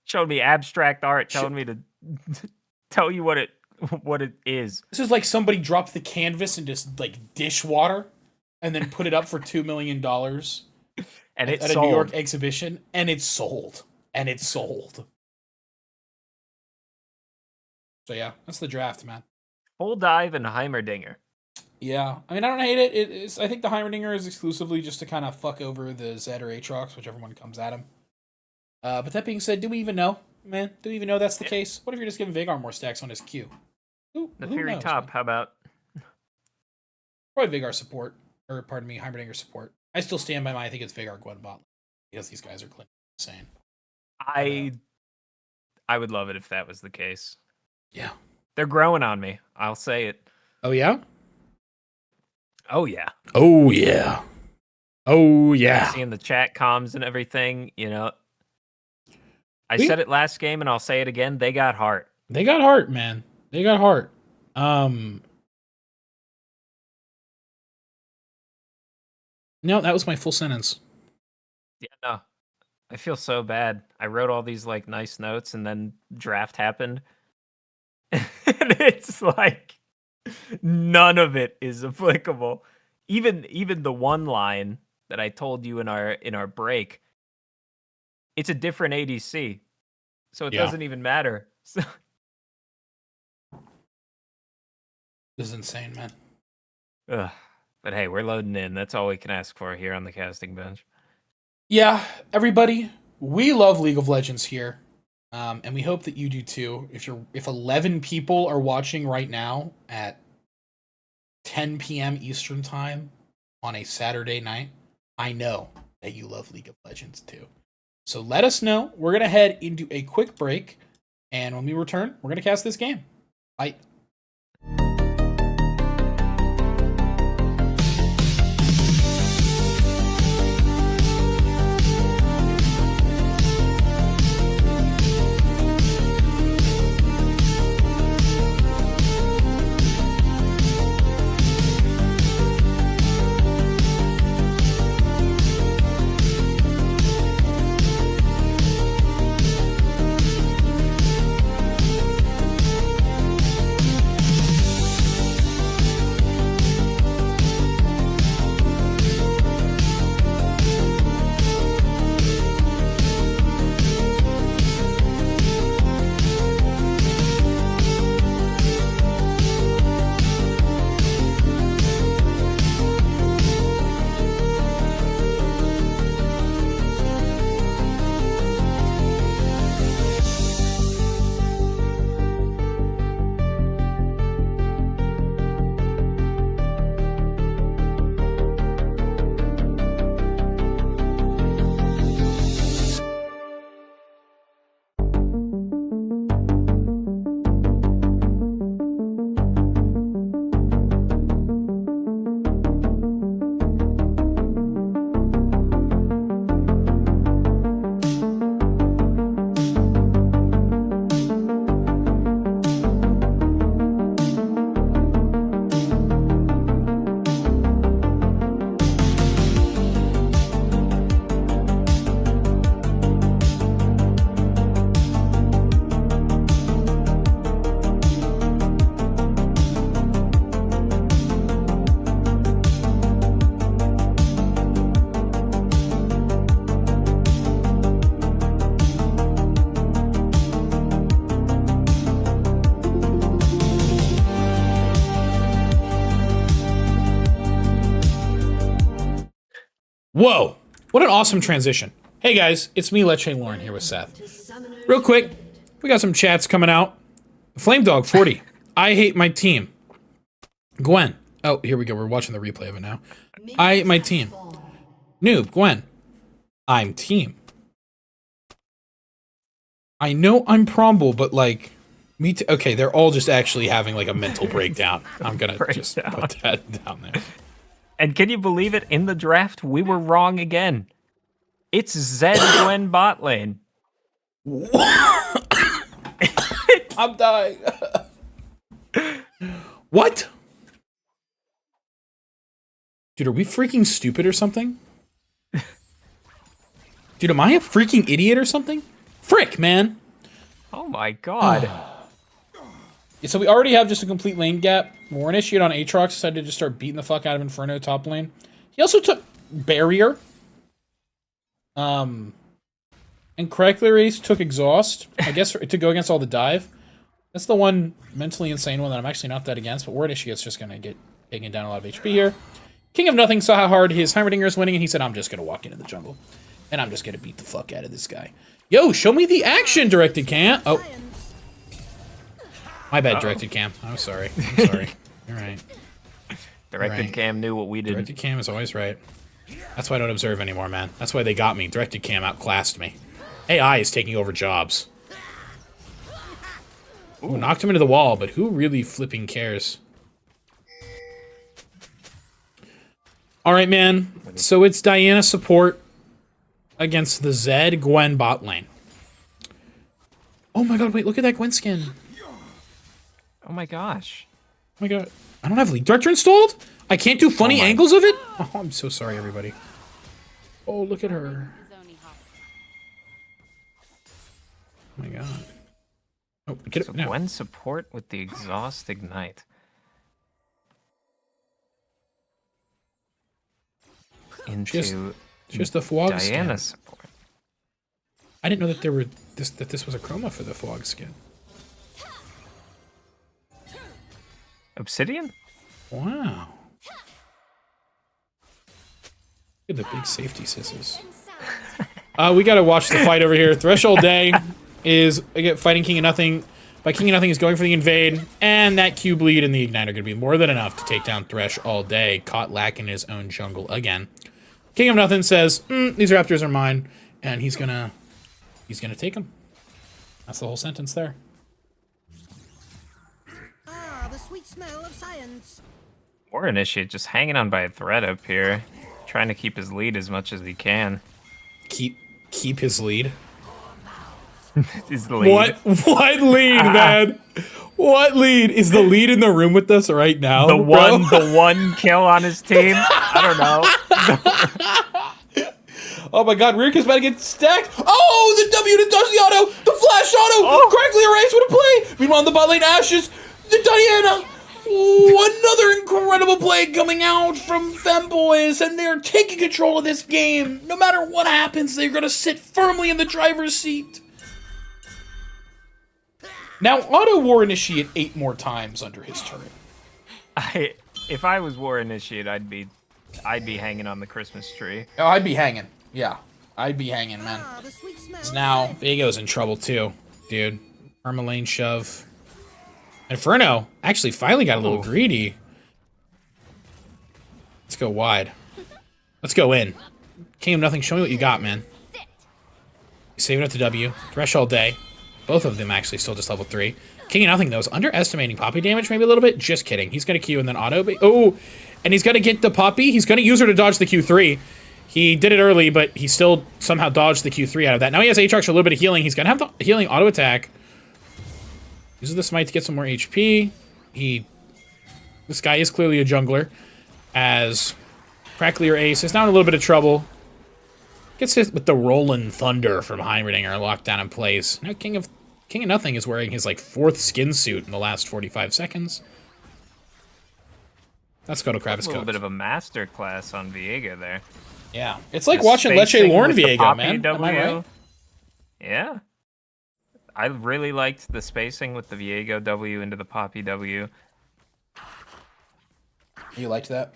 Showed me abstract art, telling me to tell you what it is. This is like somebody dropped the canvas in just like dishwater and then put it up for $2 million and at a New York exhibition, and it's sold. So yeah, that's the draft, man. Full dive and Heimerdinger. Yeah, I mean, I don't hate it. I think the Heimerdinger is exclusively just to kind of fuck over the Zed or Aatrox, whichever one comes at him. But that being said, do we even know, man? Do we even know that's the case? What if you're just giving Veigar more stacks on his Q? The Fury top, man. How about? Probably Veigar support, or pardon me, Heimerdinger support. I still stand by I think it's Veigar Gwen bot because these guys are insane. I would love it if that was the case. Yeah. They're growing on me. I'll say it. Oh, yeah? Oh, yeah. Oh, yeah. Oh, yeah. Seeing the chat comms and everything, you know. I said it last game, and I'll say it again. They got heart. They got heart, man. They got heart. No, that was my full sentence. Yeah, no. I feel so bad. I wrote all these like nice notes, and then draft happened. And it's like none of it is applicable. Even the one line that I told you in our break, it's a different ADC. So it doesn't even matter. So this is insane, man. ugh. But hey, we're loading in. That's all we can ask for here on the casting bench. Yeah, everybody, we love League of Legends here, and we hope that you do too. If 11 people are watching right now at 10 p.m. Eastern time on a Saturday night, I know that you love League of Legends too. So let us know. We're gonna head into a quick break, and when we return, we're gonna cast this game. Bye. Whoa, what an awesome transition. Hey guys, it's me, Leche Lauren, here with Seff. Real quick, we got some chats coming out. Flame Dog 40, I hate my team. Gwen, oh, here we go, we're watching the replay of it now. I hate my team. Noob, Gwen, I'm team. I know I'm Promble, but like, me too. Okay, they're all just actually having like a mental breakdown. I'm gonna just put that down there. And can you believe it? In the draft, we were wrong again. It's Zed Gwen bot lane. I'm dying. What? Dude, are we freaking stupid or something? Dude, am I a freaking idiot or something? Frick, man. Oh my god. So we already have just a complete lane gap. We're initiate on Aatrox, decided to just start beating the fuck out of Inferno top lane. He also took Barrier. And correctly race took Exhaust. I guess to go against all the dive. That's the one mentally insane one that I'm actually not that against, but War Initiate's just gonna get taken down a lot of HP here. King of Nothing saw how hard his Heimerdinger is winning, and he said, I'm just gonna walk into the jungle. And I'm just gonna beat the fuck out of this guy. Yo, show me the action, Directed Cam. Oh. My bad, Directed Cam. I'm sorry. I'm sorry. You're right. Directed Cam knew what we didn't. Directed Cam is always right. That's why I don't observe anymore, man. That's why they got me. Directed Cam outclassed me. AI is taking over jobs. Ooh, knocked him into the wall, but who really flipping cares? Alright, man. So it's Diana support against the Zed Gwen bot lane. Oh my god, wait, look at that Gwen skin. Oh my gosh. Oh my god. I don't have Lead Director installed? I can't do funny my- angles of it? Oh, I'm so sorry, everybody. Oh, look at her. Oh my god. Oh, get it So now. Gwen support with the Exhaust Ignite. Into Just the Fwog Diana skin. support. I didn't know that there were that this was a chroma for the Fwog skin. Obsidian? Wow. Look at the big safety scissors. We gotta watch the fight over here. Threshold Day is again fighting King of Nothing. By King of Nothing is going for the invade, and that Q bleed and the ignite are gonna be more than enough to take down Thresh all day. Caught lacking his own jungle again. King of Nothing says, "These raptors are mine," and he's gonna take them. That's the whole sentence there. Ah, the sweet smell of science. War Initiate just hanging on by a thread up here. Trying to keep his lead as much as he can. Keep his lead. His lead. What lead, man? What lead? Is the lead in the room with us right now? The bro? the one kill on his team? I don't know. Oh my god, Rick is about to get stacked. Oh, the W to dodge the auto! The flash auto! Oh. Correctly erased with a play! Meanwhile, in the bot lane Ashes, the Diana! Oh, another incredible play coming out from Femboys, and they're taking control of this game. No matter what happens, they're gonna sit firmly in the driver's seat. Now, auto War Initiate 8 more times under his turret. If I was War Initiate, I'd be hanging on the Christmas tree. Oh, I'd be hanging. Yeah, I'd be hanging, man. Ah, the sweet smell of Now, science. Viego's in trouble too, dude. Permalane shove. Inferno actually finally got a little Ooh. greedy. Let's go wide. Let's go in. King of Nothing, show me what you got, man. Saving up the W. Thresh all day. Both of them actually still just level 3. King of Nothing, though, is underestimating Poppy damage maybe a little bit. Just kidding. He's going to Q and then auto. Oh, and he's going to get the Poppy. He's going to use her to dodge the Q3. He did it early, but he still somehow dodged the Q3 out of that. Now he has Aatrox for a little bit of healing. He's going to have the healing auto attack. Uses the smite to get some more HP. This guy is clearly a jungler, as Crackly or Ace is now in a little bit of trouble. Gets hit with the Rollin' Thunder from Heimerdinger locked down in place. Now King of Nothing is wearing his like 4th skin suit in the last 45 seconds. Let's go to Kravis A little Cook. bit of a master class on Viego there. Yeah, it's like The watching Leche spacing Lorne with the Viego, Poppy man. Am I W. right? Yeah. I really liked the spacing with the Viego W into the Poppy W. You liked that?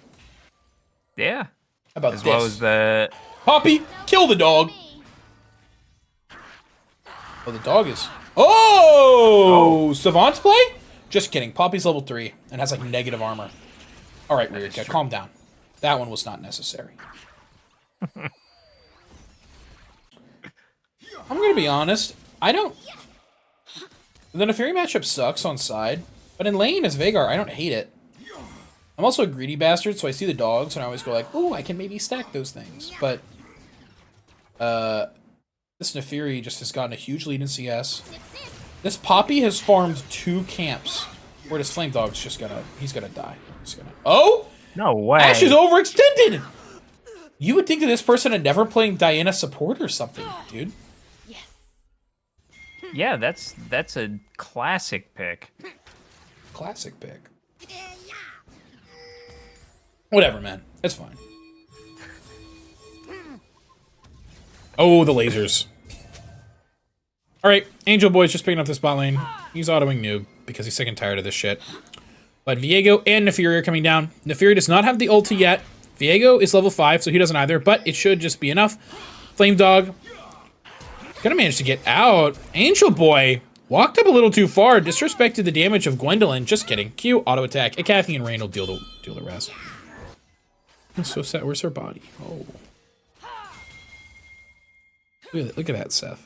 Yeah. How about As this? well as the... Poppy, kill the dog. Oh, the dog is. Oh, Savant's play? Just kidding. Poppy's level 3 and has like negative armor. All right, Rika, calm down. That one was not necessary. I'm gonna be honest. I don't. The Neferi matchup sucks on side, but in lane as Veigar, I don't hate it. I'm also a greedy bastard, so I see the dogs and I always go like, "Ooh, I can maybe stack those things." But this Neferi just has gotten a huge lead in CS. This Poppy has farmed 2 camps. Where this Flame Dog's just gonna, he's gonna die. He's gonna. Oh, No way. Ash is overextended. You would think that this person had never playing Diana support or something, dude. Yeah, that's a classic pick. Classic pick. Whatever, man. It's fine. Oh, the lasers. Alright, Angel Boy's just picking up this bot lane. He's autoing noob because he's sick and tired of this shit. But Viego and Neferi are coming down. Neferi does not have the ulti yet. Viego is level 5, so he doesn't either, but it should just be enough. Flame Dog gonna manage to get out. Angel Boy walked up a little too far, disrespected the damage of Gwendolyn. Just kidding. Q, auto attack. A Kathy and Rain will deal the rest. That's so sad. Where's her body? Oh. Look at that, Seff.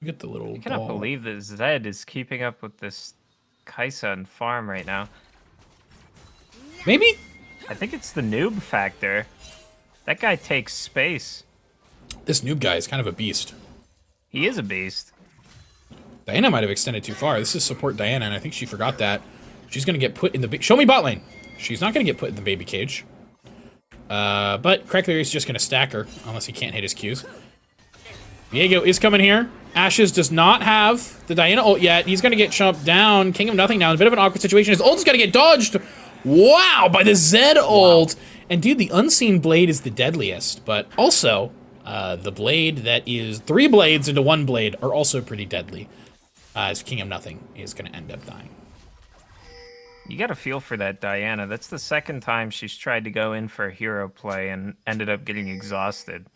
Look at the little I cannot ball. believe that Zed is keeping up with this Kaisa and farm right now. Maybe? I think it's the noob factor. That guy takes space. This noob guy is kind of a beast. He is a beast. Diana might have extended too far. This is support Diana, and I think she forgot that. She's going to get put in the... Show me bot lane! She's not going to get put in the baby cage. But Crackler is just going to stack her, unless he can't hit his Qs. Viego is coming here. Ashes does not have the Diana ult yet. He's going to get chopped down. King of Nothing now. A bit of an awkward situation. His ult is going to get dodged. Wow, by the Zed ult. Wow. And dude, the Unseen Blade is the deadliest. But also, the blade that is 3 blades into 1 blade are also pretty deadly. As King of Nothing is going to end up dying. You got to feel for that Diana. That's the second time she's tried to go in for a hero play and ended up getting exhausted.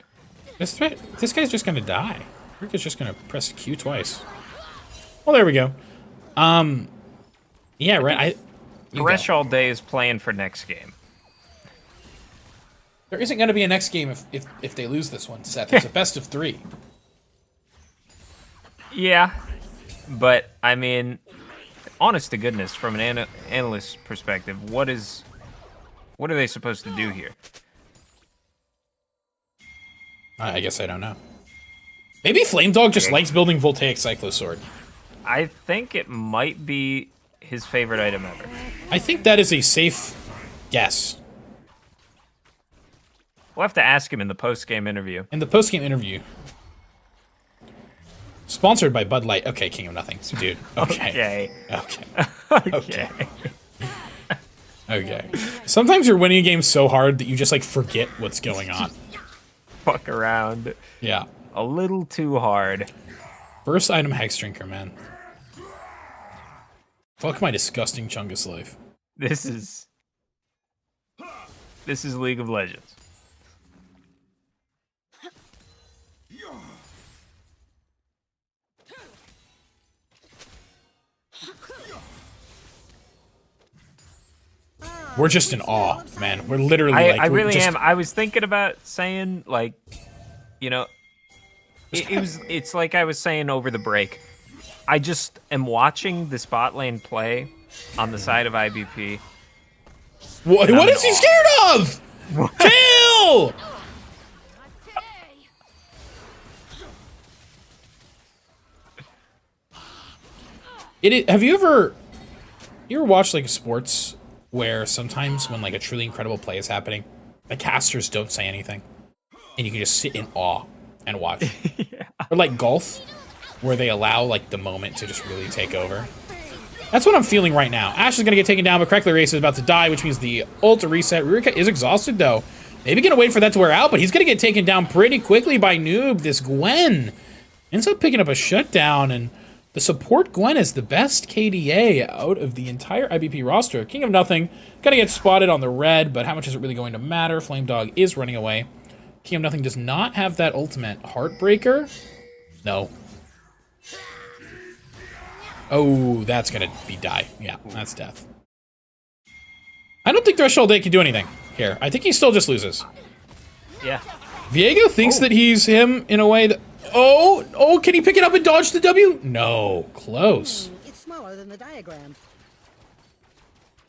This guy's just going to die. Rika's just going to press Q twice. Well, there we go. Yeah, right. Thresh all day is playing for next game. There isn't going to be a next game if they lose this one, Seth. It's a best of 3. Yeah, but I mean, honest to goodness, from an analyst perspective, what are they supposed to do here? I guess I don't know. Maybe Flame Dog just likes building Voltaic Cyclosword. I think it might be his favorite item ever. I think that is a safe guess. We'll have to ask him in the post-game interview. In the post-game interview. Sponsored by Bud Light. Okay, King of Nothing. Dude. Okay. Okay. Okay. Sometimes you're winning a game so hard that you just, like, forget what's going on. Fuck around. Yeah. A little too hard. First item Hex Drinker, man. Fuck my disgusting Chungus life. This is League of Legends. We're just in awe, man. We're literally I really am. I was thinking about saying, like, you know, it's like I was saying over the break. I just am watching this bot lane play on the side of IBP. What is he scared of? Kill! Have you ever watched like sports where sometimes when like a truly incredible play is happening, the casters don't say anything, and you can just sit in awe and watch? Yeah. Or like golf, where they allow like the moment to just really take over. That's what I'm feeling right now. Ash is gonna get taken down, but Crackler Race is about to die, which means the ult to reset. Rurika is exhausted though. Maybe gonna wait for that to wear out, but he's gonna get taken down pretty quickly by Noob. This Gwen ends up picking up a shutdown, and the support Gwen is the best KDA out of the entire IBP roster. King of Nothing gonna get spotted on the red, but how much is it really going to matter? Flame Dog is running away. King of Nothing does not have that ultimate. Heartbreaker? No. Oh, that's gonna be die. Yeah, that's death. I don't think Threshold 8 can do anything here. I think he still just loses. Yeah. Viego thinks that he's him in a way that... Oh, can he pick it up and dodge the W? No, close. It's smaller than the diagram.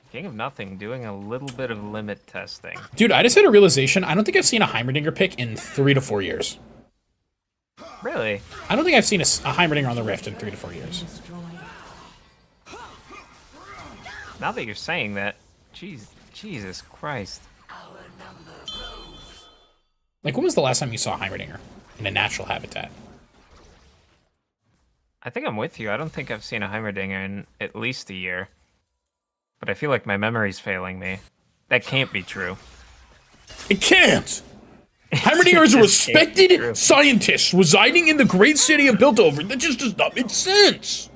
King of Nothing doing a little bit of limit testing. Dude, I just had a realization. I don't think I've seen a Heimerdinger pick in 3 to 4 years. Really? I don't think I've seen a Heimerdinger on the Rift in 3 to 4 years. Now that you're saying that, Jesus Christ. Like, when was the last time you saw a Heimerdinger in a natural habitat? I think I'm with you. I don't think I've seen a Heimerdinger in at least a year. But I feel like my memory's failing me. That can't be true. It can't! Heimerdinger is a respected scientist residing in the great city of Piltover. That just does not make sense!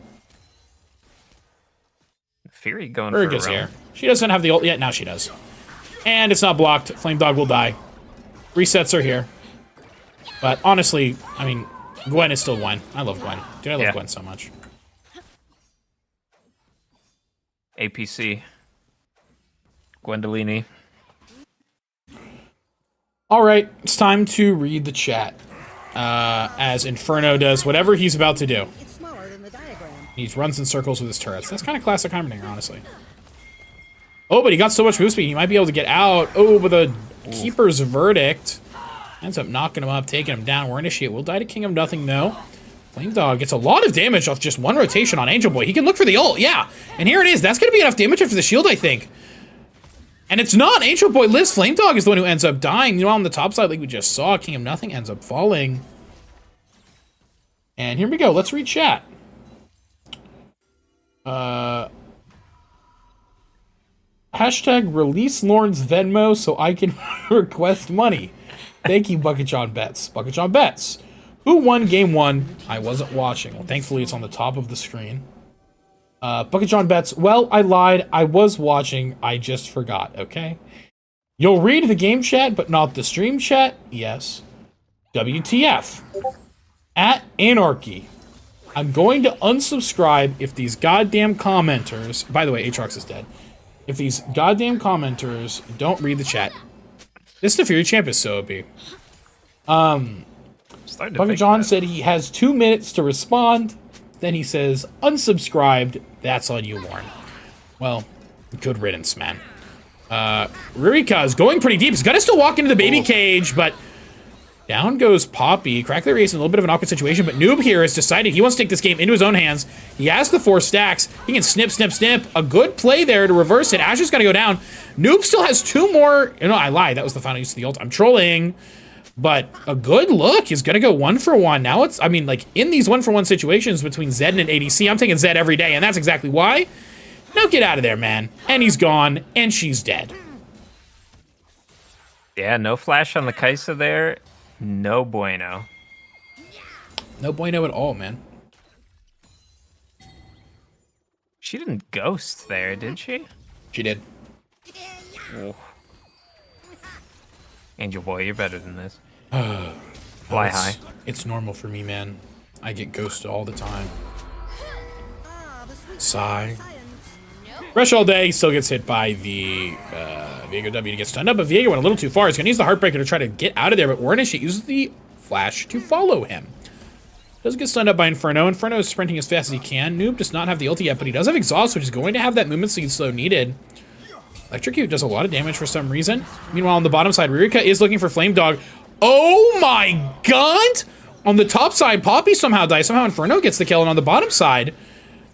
Fury going Urga's for a here. She doesn't have the ult yet. Now she does. And it's not blocked. Flame Dog will die. Resets are here. But honestly, I mean, Gwen is still Gwen. I love Gwen. Dude, I love Gwen so much. APC. Gwendolini. All right, it's time to read the chat. As Inferno does whatever he's about to do. It's smaller than the diagram. He runs in circles with his turrets. That's kind of classic Heimerdinger, honestly. Oh, but he got so much move speed, he might be able to get out. Oh, but the Keeper's Verdict ends up knocking him up, taking him down. We're Initiate will die to King of Nothing, though. Flame Dog gets a lot of damage off just one rotation on Angel Boy. He can look for the ult, yeah. And here it is. That's going to be enough damage after the shield, I think. And it's not. Angel Boy lives. Flame Dog is the one who ends up dying. Meanwhile, on the top side, like we just saw, King of Nothing ends up falling. And here we go. Let's read chat. Hashtag release Lorne's Venmo so I can request money. Thank you, Bucket John Betts. Bucket John Betts. Who won game 1? I wasn't watching. Well, thankfully, it's on the top of the screen. Bucket John Betts. Well, I lied. I was watching. I just forgot, okay? You'll read the game chat, but not the stream chat? Yes. WTF. At Anarchy. I'm going to unsubscribe if these goddamn commenters... By the way, Aatrox is dead. If these goddamn commenters don't read the chat. This is the Fury Champ is so OP. Bucket John said he has 2 minutes to respond. Then he says, unsubscribed. That's on you, Lauren. Well, good riddance, man. Rurika is going pretty deep. He's got to still walk into the baby cage, but down goes Poppy. Crackler Race in a little bit of an awkward situation, but Noob here has decided he wants to take this game into his own hands. He has the 4 stacks. He can snip, snip, snip. A good play there to reverse it. Asher's got to go down. Noob still has 2 more. No, I lied. That was the final use of the ult. I'm trolling. But a good look. He's going to go 1 for 1. Now it's, I mean, like, in these 1 for 1 situations between Zed and an ADC, I'm taking Zed every day, and that's exactly why. Now get out of there, man. And he's gone, and she's dead. Yeah, no flash on the Kaisa there. No bueno. No bueno at all, man. She didn't ghost there, did she? She did. Oh. Angel Boy, you're better than this. Fly high. It's normal for me, man. I get ghosted all the time. Sigh. Fresh all day, still gets hit by the Viego W to get stunned up, but Viego went a little too far. He's going to use the Heartbreaker to try to get out of there, but Warnish uses the Flash to follow him. Does get stunned up by Inferno. Inferno is sprinting as fast as he can. Noob does not have the ulti yet, but he does have Exhaust, which is going to have that movement speed slow needed. Electrocute does a lot of damage for some reason. Meanwhile, on the bottom side, Rurika is looking for Flame Dog. Oh my god! On the top side, Poppy somehow dies. Somehow Inferno gets the kill, and on the bottom side,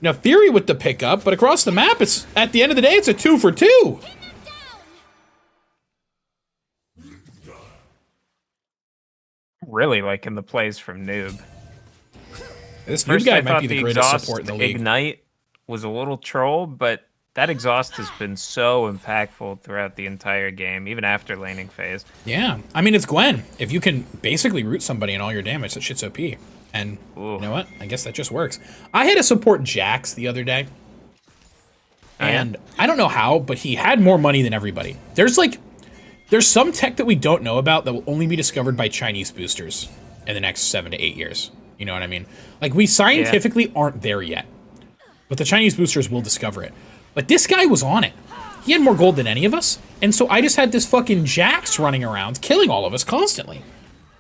now Fury with the pickup, but across the map, it's at the end of the day, it's a 2 for 2. Really liking the plays from Noob. This First, Noob guy I might thought be the the greatest exhaust support in the league. Ignite was a little troll, but that exhaust has been so impactful throughout the entire game, even after laning phase. Yeah, I mean, it's Gwen. If you can basically root somebody in all your damage, that shit's OP. And Ooh. you know what? I guess that just works. I had to support Jax the other day. And I don't know how, but he had more money than everybody. There's some tech that we don't know about that will only be discovered by Chinese boosters in the next 7 to 8 years. You know what I mean? Like, we scientifically aren't there yet. But the Chinese boosters will discover it. But this guy was on it. He had more gold than any of us. And so I just had this fucking Jax running around, killing all of us constantly.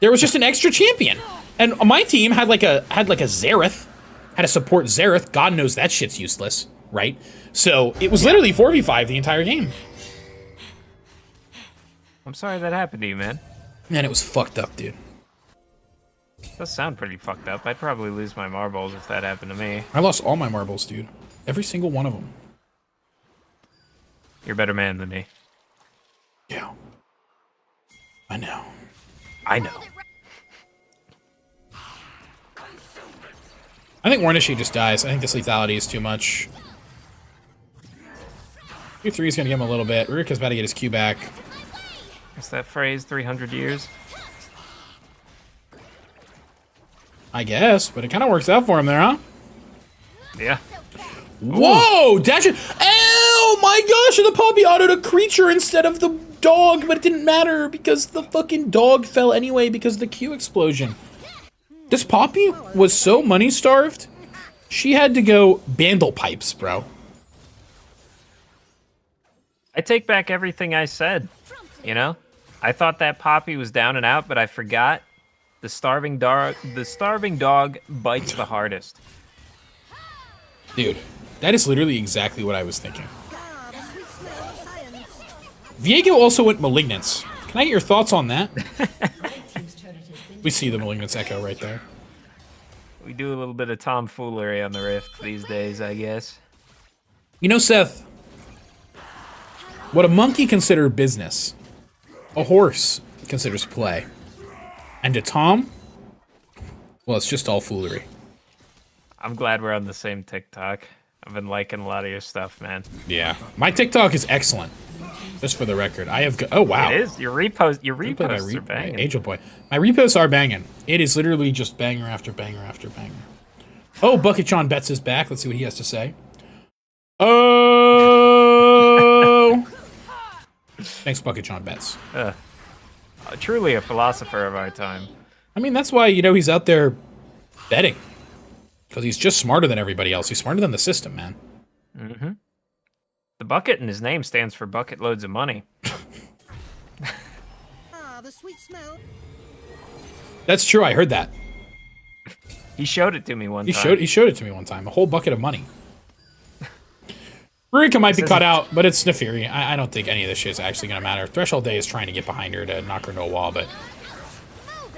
There was just an extra champion. And my team had like a Xerath. Had to support Xerath. God knows that shit's useless, right? So it was literally 4v5 the entire game. I'm sorry that happened to you, man. Man, it was fucked up, dude. Does sound pretty fucked up. I'd probably lose my marbles if that happened to me. I lost all my marbles, dude. Every single one of them. You're a better man than me. Yeah. I know. I know. I think Warnishi just dies. I think this lethality is too much. 2-3 is going to give him a little bit. Rurika's about to get his Q back. What's that phrase? 300 years? I guess, but it kind of works out for him there, huh? Yeah. Whoa! Dash it! Oh my gosh! The Poppy autoed a creature instead of the dog, but it didn't matter because the fucking dog fell anyway because of the Q explosion. This Poppy was so money starved, she had to go bandle pipes, bro. I take back everything I said. You know? I thought that Poppy was down and out, but I forgot. The starving dog bites the hardest. Dude, that is literally exactly what I was thinking. Viego also went Malignance. Can I get your thoughts on that? We see the Malignance echo right there. We do a little bit of tomfoolery on the Rift these days, I guess. You know, Seth, what a monkey considers business, a horse considers play. And to Tom, well, it's just all foolery. I'm glad we're on the same TikTok. I've been liking a lot of your stuff, man. Yeah. My TikTok is excellent. Just for the record. I have... Oh, wow. It is. Your reposts are banging. Angel Boy. My reposts are banging. It is literally just banger after banger after banger. Oh, Bucket John Betts is back. Let's see what he has to say. Oh! Thanks, Bucket John Betts. Truly a philosopher of our time. I mean, that's why, he's out there betting. Because he's just smarter than everybody else. He's smarter than the system, man. Mm-hmm. The bucket in his name stands for bucket loads of money. Ah, the sweet smell. That's true. I heard that. He showed it to me one time. He showed it to me one time. A whole bucket of money. Rurika might be cut out, but it's Nefiri. I don't think any of this shit is actually going to matter. Threshold Day is trying to get behind her to knock her into a wall, but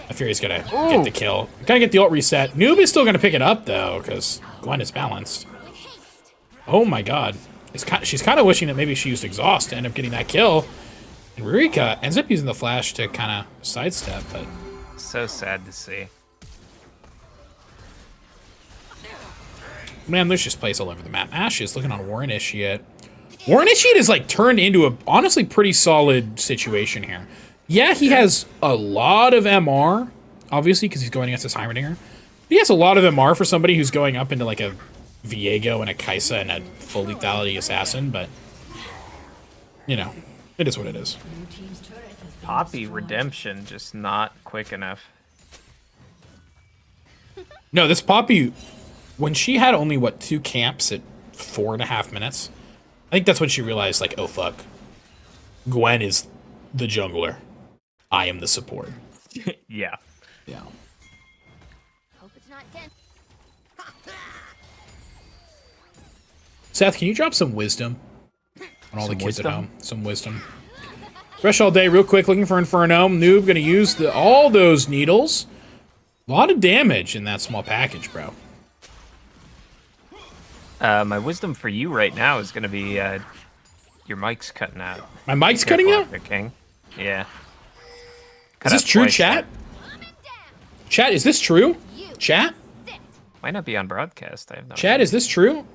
Nefiri's going to get the kill. Gotta get the ult reset. Noob is still going to pick it up, though, because Gwen is balanced. Oh my god. She's kind of wishing that maybe she used Exhaust to end up getting that kill. And Rurika ends up using the flash to kind of sidestep, but... So sad to see. Man, there's just plays all over the map. Ash is looking on War Initiate. War Initiate is like turned into a honestly pretty solid situation here. Yeah, he has a lot of MR, obviously, because he's going against this Heimerdinger. He has a lot of MR for somebody who's going up into like a Viego and a Kaisa and a full lethality assassin, but it is what it is. Poppy Redemption just not quick enough. No, this Poppy, when she had only, 2 camps at 4.5 minutes, I think that's when she realized, like, oh, fuck. Gwen is the jungler. I am the support. Yeah. Yeah. Hope it's not dead. Seth, can you drop some wisdom on all the kids at home? Some wisdom. Fresh all day, real quick, looking for Inferno. Noob gonna use all those needles. A lot of damage in that small package, bro. My wisdom for you right now is gonna be your mic's cutting out. My mic's cutting out? King. Yeah. Is this true, chat? Chat, is this true? Chat? Might not be on broadcast. I have no Chat, is this true?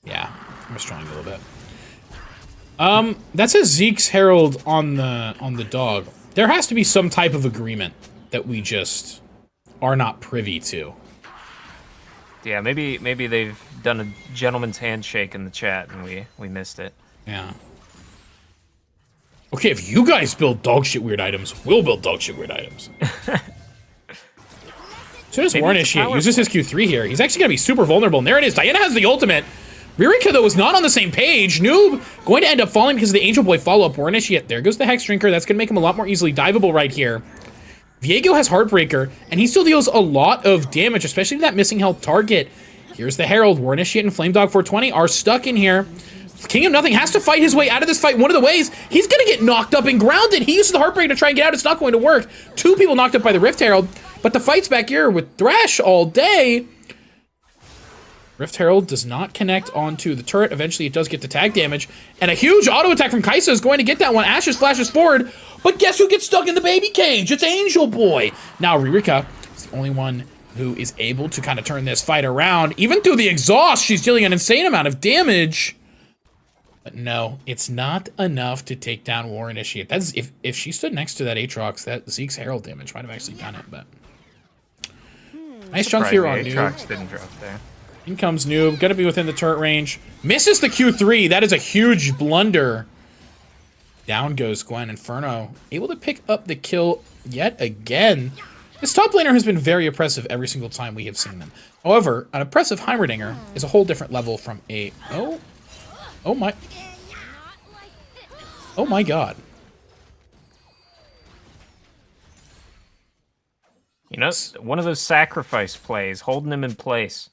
Yeah, I'm just trying a little bit. That says Zeke's Herald on the dog. There has to be some type of agreement that we just are not privy to. Yeah, maybe they've done a gentleman's handshake in the chat and we missed it. Yeah. Okay, if you guys build dog shit weird items, we'll build dog shit weird items. As soon as War Initiate uses his Q3 here, he's actually going to be super vulnerable. And there it is. Diana has the ultimate. Rurika, though, is not on the same page. Noob going to end up falling because of the Angel Boy follow-up. War Initiate. There goes the Hex Drinker. That's going to make him a lot more easily diveable right here. Viego has Heartbreaker, and he still deals a lot of damage, especially to that missing health target. Here's the Herald. War Initiate and Flame Dog 420 are stuck in here. King of Nothing has to fight his way out of this fight. One of the ways, he's going to get knocked up and grounded. He uses the Heartbreaker to try and get out. It's not going to work. 2 people knocked up by the Rift Herald, but the fight's back here with Thresh all day. Rift Herald does not connect onto the turret. Eventually, it does get the tag damage. And a huge auto attack from Kaisa is going to get that one. Ashes flashes forward. But guess who gets stuck in the baby cage? It's Angel Boy. Now, Rurika is the only one who is able to kind of turn this fight around. Even through the exhaust, she's dealing an insane amount of damage. But no, it's not enough to take down War Initiate. That's if she stood next to that Aatrox, that Zeke's Herald damage might have actually done it. But nice chunk here on Noob. Aatrox didn't drop there. In comes Noob, gonna be within the turret range. Misses the Q3, that is a huge blunder. Down goes Gwen. Inferno, able to pick up the kill yet again. This top laner has been very oppressive every single time we have seen them. However, an oppressive Heimerdinger is a whole different level from a... Oh my... Oh my god. You know, one of those sacrifice plays, holding him in place.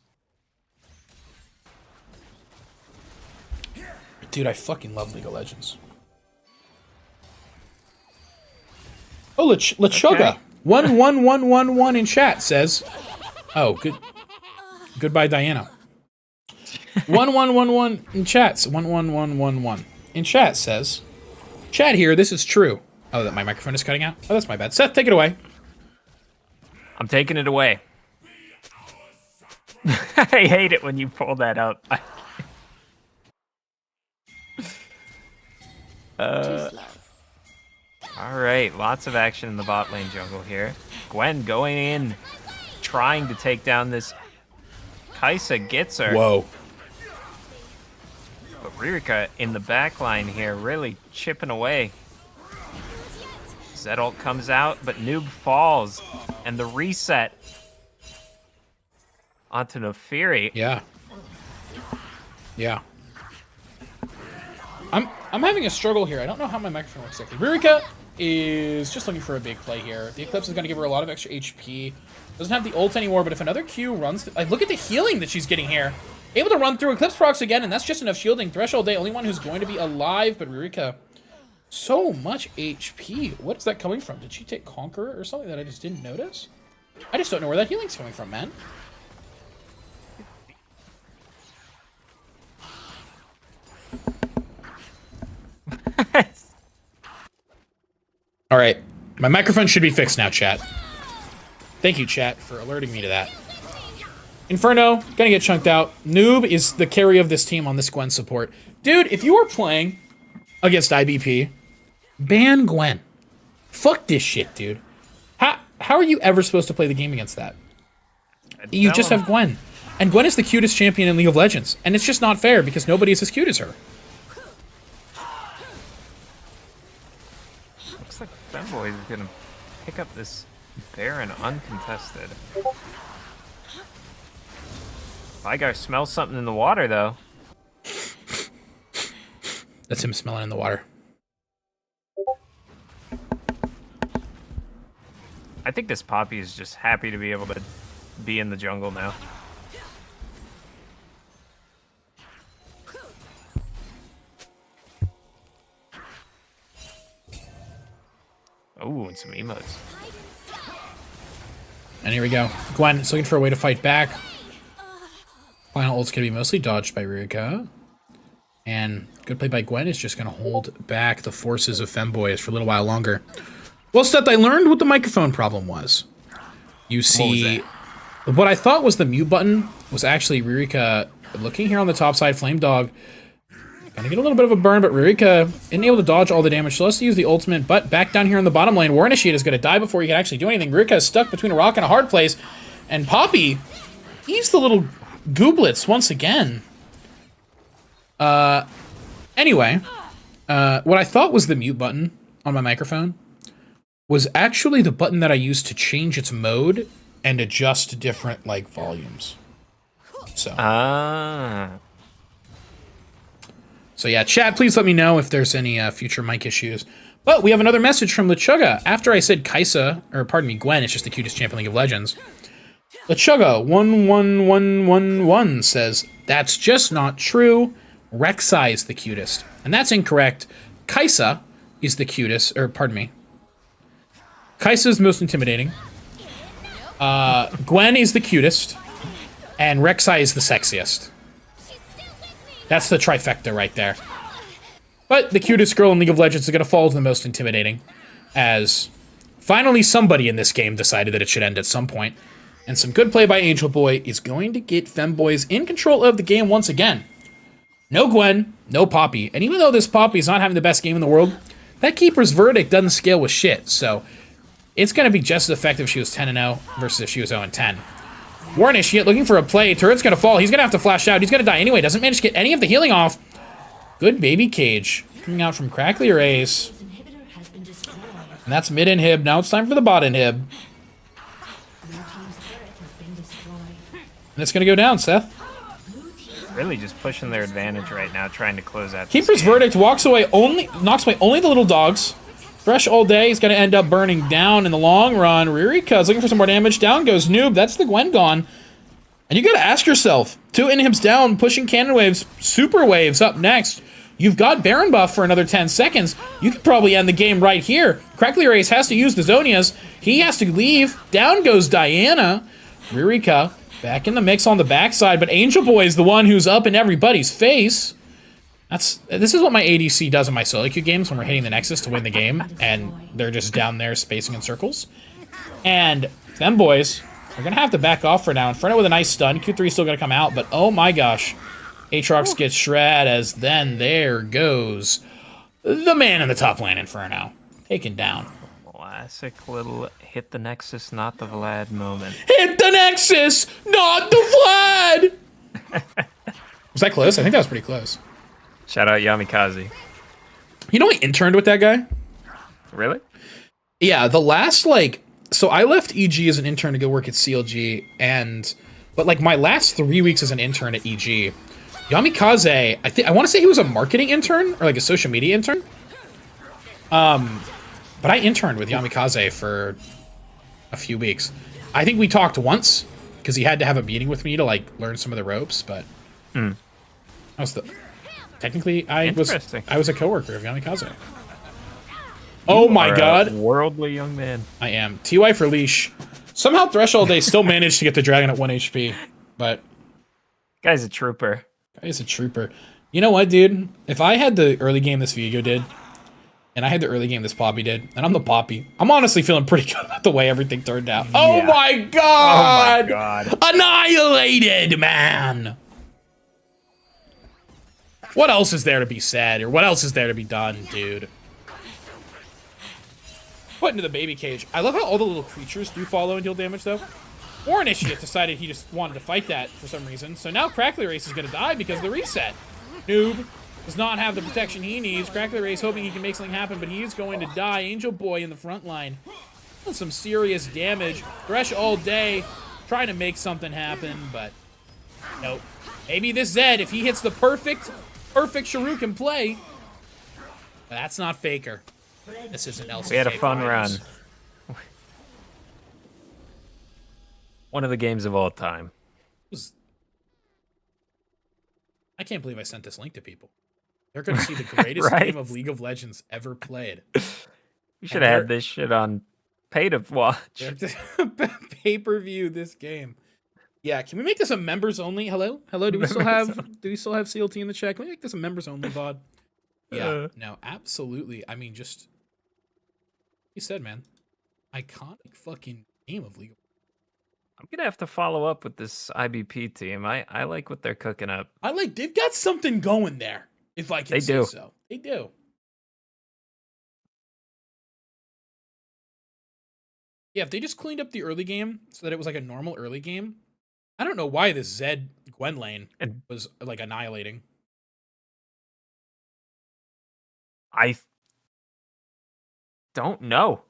Dude, I fucking love League of Legends. Oh, Lechuga. Okay. 11111 in chat says... Oh, good. Goodbye, Diana. 1111 in chat. 11111 in chat says, "Chat here. This is true." Oh, that my microphone is cutting out. Oh, that's my bad. Seth, take it away. I'm taking it away. I hate it when you pull that up. Too slow. All right, lots of action in the bot lane jungle here. Gwen going in, trying to take down this. Kai'Sa gets her. Whoa. But Ririka in the back line here, really chipping away. Zed ult comes out, but Noob falls. And the reset onto Nefiri. Yeah. Yeah. I'm having a struggle here. I don't know how my microphone works exactly. Ririka is just looking for a big play here. The Eclipse is going to give her a lot of extra HP. Doesn't have the ult anymore, but if another Q runs... Like, look at the healing that she's getting here. Able to run through Eclipse procs again, and that's just enough shielding. Threshold Day, only one who's going to be alive, but Ririka... So much HP. What is that coming from? Did she take Conqueror or something that I just didn't notice? I just don't know where that healing's coming from, man. All right. My microphone should be fixed now, chat. Thank you, chat, for alerting me to that. Inferno, gonna get chunked out. Noob is the carry of this team on this Gwen support. Dude, if you are playing against IBP, ban Gwen. Fuck this shit, dude. How are you ever supposed to play the game against that? You just have Gwen. And Gwen is the cutest champion in League of Legends. And it's just not fair because nobody is as cute as her. Looks like Femboys is gonna pick up this Baron uncontested. Ligar smells something in the water, though. That's him smelling in the water. I think this Poppy is just happy to be able to be in the jungle now. Oh, and some emotes. And here we go. Gwen is looking for a way to fight back. Final ult's going to be mostly dodged by Ririka. And good play by Gwen is just going to hold back the forces of Femboys for a little while longer. Well, Seth, I learned what the microphone problem was. You see, what I thought was the mute button was actually Ririka looking here on the top side. Flame Dog gonna get a little bit of a burn, but Ririka isn't able to dodge all the damage, so let's use the ultimate. But back down here in the bottom lane, War Initiate is gonna die before he can actually do anything. Ririka is stuck between a rock and a hard place, and Poppy, he's the little gooblets once again. Anyway, what I thought was the mute button on my microphone was actually the button that I used to change its mode and adjust different, like, volumes. So. So yeah, chat, please let me know if there's any future mic issues. But we have another message from Lechuga. After I said Kai'Sa, or pardon me, Gwen, it's just the cutest champion League of Legends. Lechuga 11111 says, "That's just not true. Rek'Sai is the cutest." And that's incorrect. Kai'Sa is the cutest, or pardon me. Kai'Sa is the most intimidating. Gwen is the cutest. And Rek'Sai is the sexiest. That's the trifecta right there. But the cutest girl in League of Legends is going to fall to the most intimidating, as finally somebody in this game decided that it should end at some point. And some good play by Angel Boy is going to get Femboys in control of the game once again. No Gwen, no Poppy. And even though this Poppy is not having the best game in the world, that Keeper's Verdict doesn't scale with shit. So it's going to be just as effective if she was 10-0 versus if she was 0-10. War Initiate looking for a play. Turret's going to fall. He's going to have to flash out. He's going to die anyway. Doesn't manage to get any of the healing off. Good baby cage. Coming out from Crackly or Ace. And that's mid inhib. Now it's time for the bot inhib. And it's going to go down, Seth. Really just pushing their advantage right now, trying to close out. Keeper's Verdict knocks away only the little dogs. Fresh all day. He's going to end up burning down in the long run. Ririka's looking for some more damage. Down goes Noob. That's the Gwen gone. And you got to ask yourself, 2 inhibs down, pushing cannon waves, super waves up next. You've got Baron buff for another 10 seconds. You could probably end the game right here. Crackly Race has to use the Zonias. He has to leave. Down goes Diana. Ririka Back in the mix on the backside, but Angel Boy is the one who's up in everybody's face. This is what my ADC does in my solo queue games when we're hitting the Nexus to win the game, and they're just down there spacing in circles. And Femboys are going to have to back off for now. Inferno with a nice stun. Q3 is still going to come out, but oh my gosh. Aatrox gets shred as then there goes the man in the top lane, Inferno. Taken down. Classic little hit the Nexus, not the Vlad moment. Hit the Nexus, not the Vlad! Was that close? I think that was pretty close. Shout out Yamikaze. You know I interned with that guy? Really? Yeah, the last, like... So I left EG as an intern to go work at CLG, but like my last 3 weeks as an intern at EG, Yamikaze, I want to say he was a marketing intern, or like a social media intern. But I interned with Yamikaze for a few weeks. I think we talked once, because he had to have a meeting with me to like learn some of the ropes, but... That was technically, I was a coworker of Yamikaze. Oh my god. Worldly young man. I am. TY for Leche. Somehow Threshold they still managed to get the dragon at 1 HP. But Guy's a trooper. Guy's a trooper. You know what, dude? If I had the early game this Vigo did, and I had the early game this Poppy did, and I'm the Poppy, I'm honestly feeling pretty good about the way everything turned out. Yeah. Oh my god! Oh my god. Annihilated, man! What else is there to be said, or what else is there to be done, dude? Put into the baby cage. I love how all the little creatures do follow and deal damage, though. War Initiate decided he just wanted to fight that for some reason, so now Crackly Race is going to die because of the reset. Noob does not have the protection he needs. Crackly Race hoping he can make something happen, but he is going to die. Angel Boy in the front line. Some serious damage. Thresh all day, trying to make something happen, but nope. Maybe this Zed, if he hits the perfect Shuriken play, but that's not Faker. This isn't LCK. We had a fun Finals. run. One of the games of all time. I can't believe I sent this link to people. They're going to see the greatest Right? game of League of Legends ever played. You should have had this shit on pay to watch. Pay-per-view this game. Yeah, can we make this a members only? Hello? Hello, do we still have CLT in the chat? Can we make this a members only VOD? Yeah, no, absolutely. I mean, just you said, man. Iconic fucking game of League of I'm gonna have to follow up with this IBP team. I like what they're cooking up. they've got something going there, if I can say so. They do. Yeah, if they just cleaned up the early game so that it was like a normal early game, I don't know why this Zed Gwen lane was like annihilating. I don't know.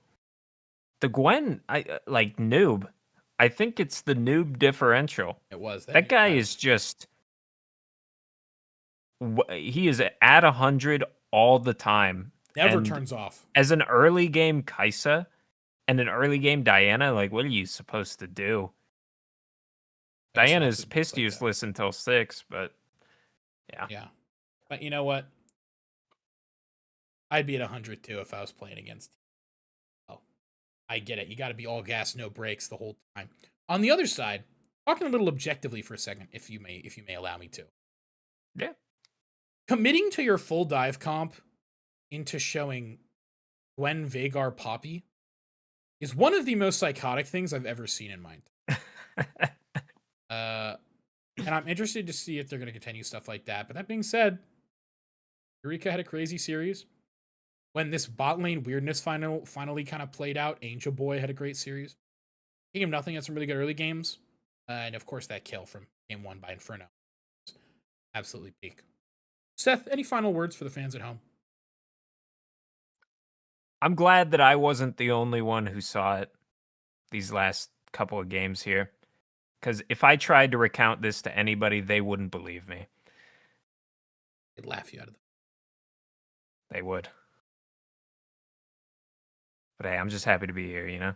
The Gwen, like noob. I think it's the noob differential. It was. That guy is just... He is at 100 all the time. Never And turns off. as an early game Kaisa and an early game Diana, like, what are you supposed to do? Diana's pissed useless until 6, but yeah. Yeah. But you know what? I'd be at 100 too if I was playing against. Oh, I get it. You got to be all gas, no brakes the whole time. On the other side, talking a little objectively for a second, if you may allow me to. Yeah. Committing to your full dive comp into showing Gwen, Veigar, Poppy is one of the most psychotic things I've ever seen in mind. And I'm interested to see if they're going to continue stuff like that. But that being said, Eureka had a crazy series. When this bot lane weirdness finally kind of played out, Angel Boy had a great series. King of Nothing had some really good early games. And of course, that kill from game 1 by Inferno. Absolutely peak. Seth, any final words for the fans at home? I'm glad that I wasn't the only one who saw it these last couple of games here. Because if I tried to recount this to anybody, they wouldn't believe me. They'd laugh you out of them. They would. But hey, I'm just happy to be here, you know?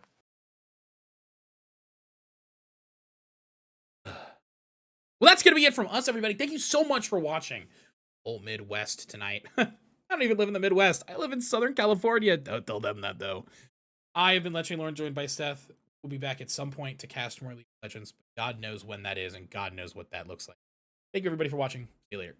Well, that's going to be it from us, everybody. Thank you so much for watching LoLMidwest tonight. I don't even live in the Midwest. I live in Southern California. Don't tell them that, though. I have been Leche Lauren, joined by Seff. We'll be back at some point to cast more League of Legends. But God knows when that is, and God knows what that looks like. Thank you everybody for watching. See you later.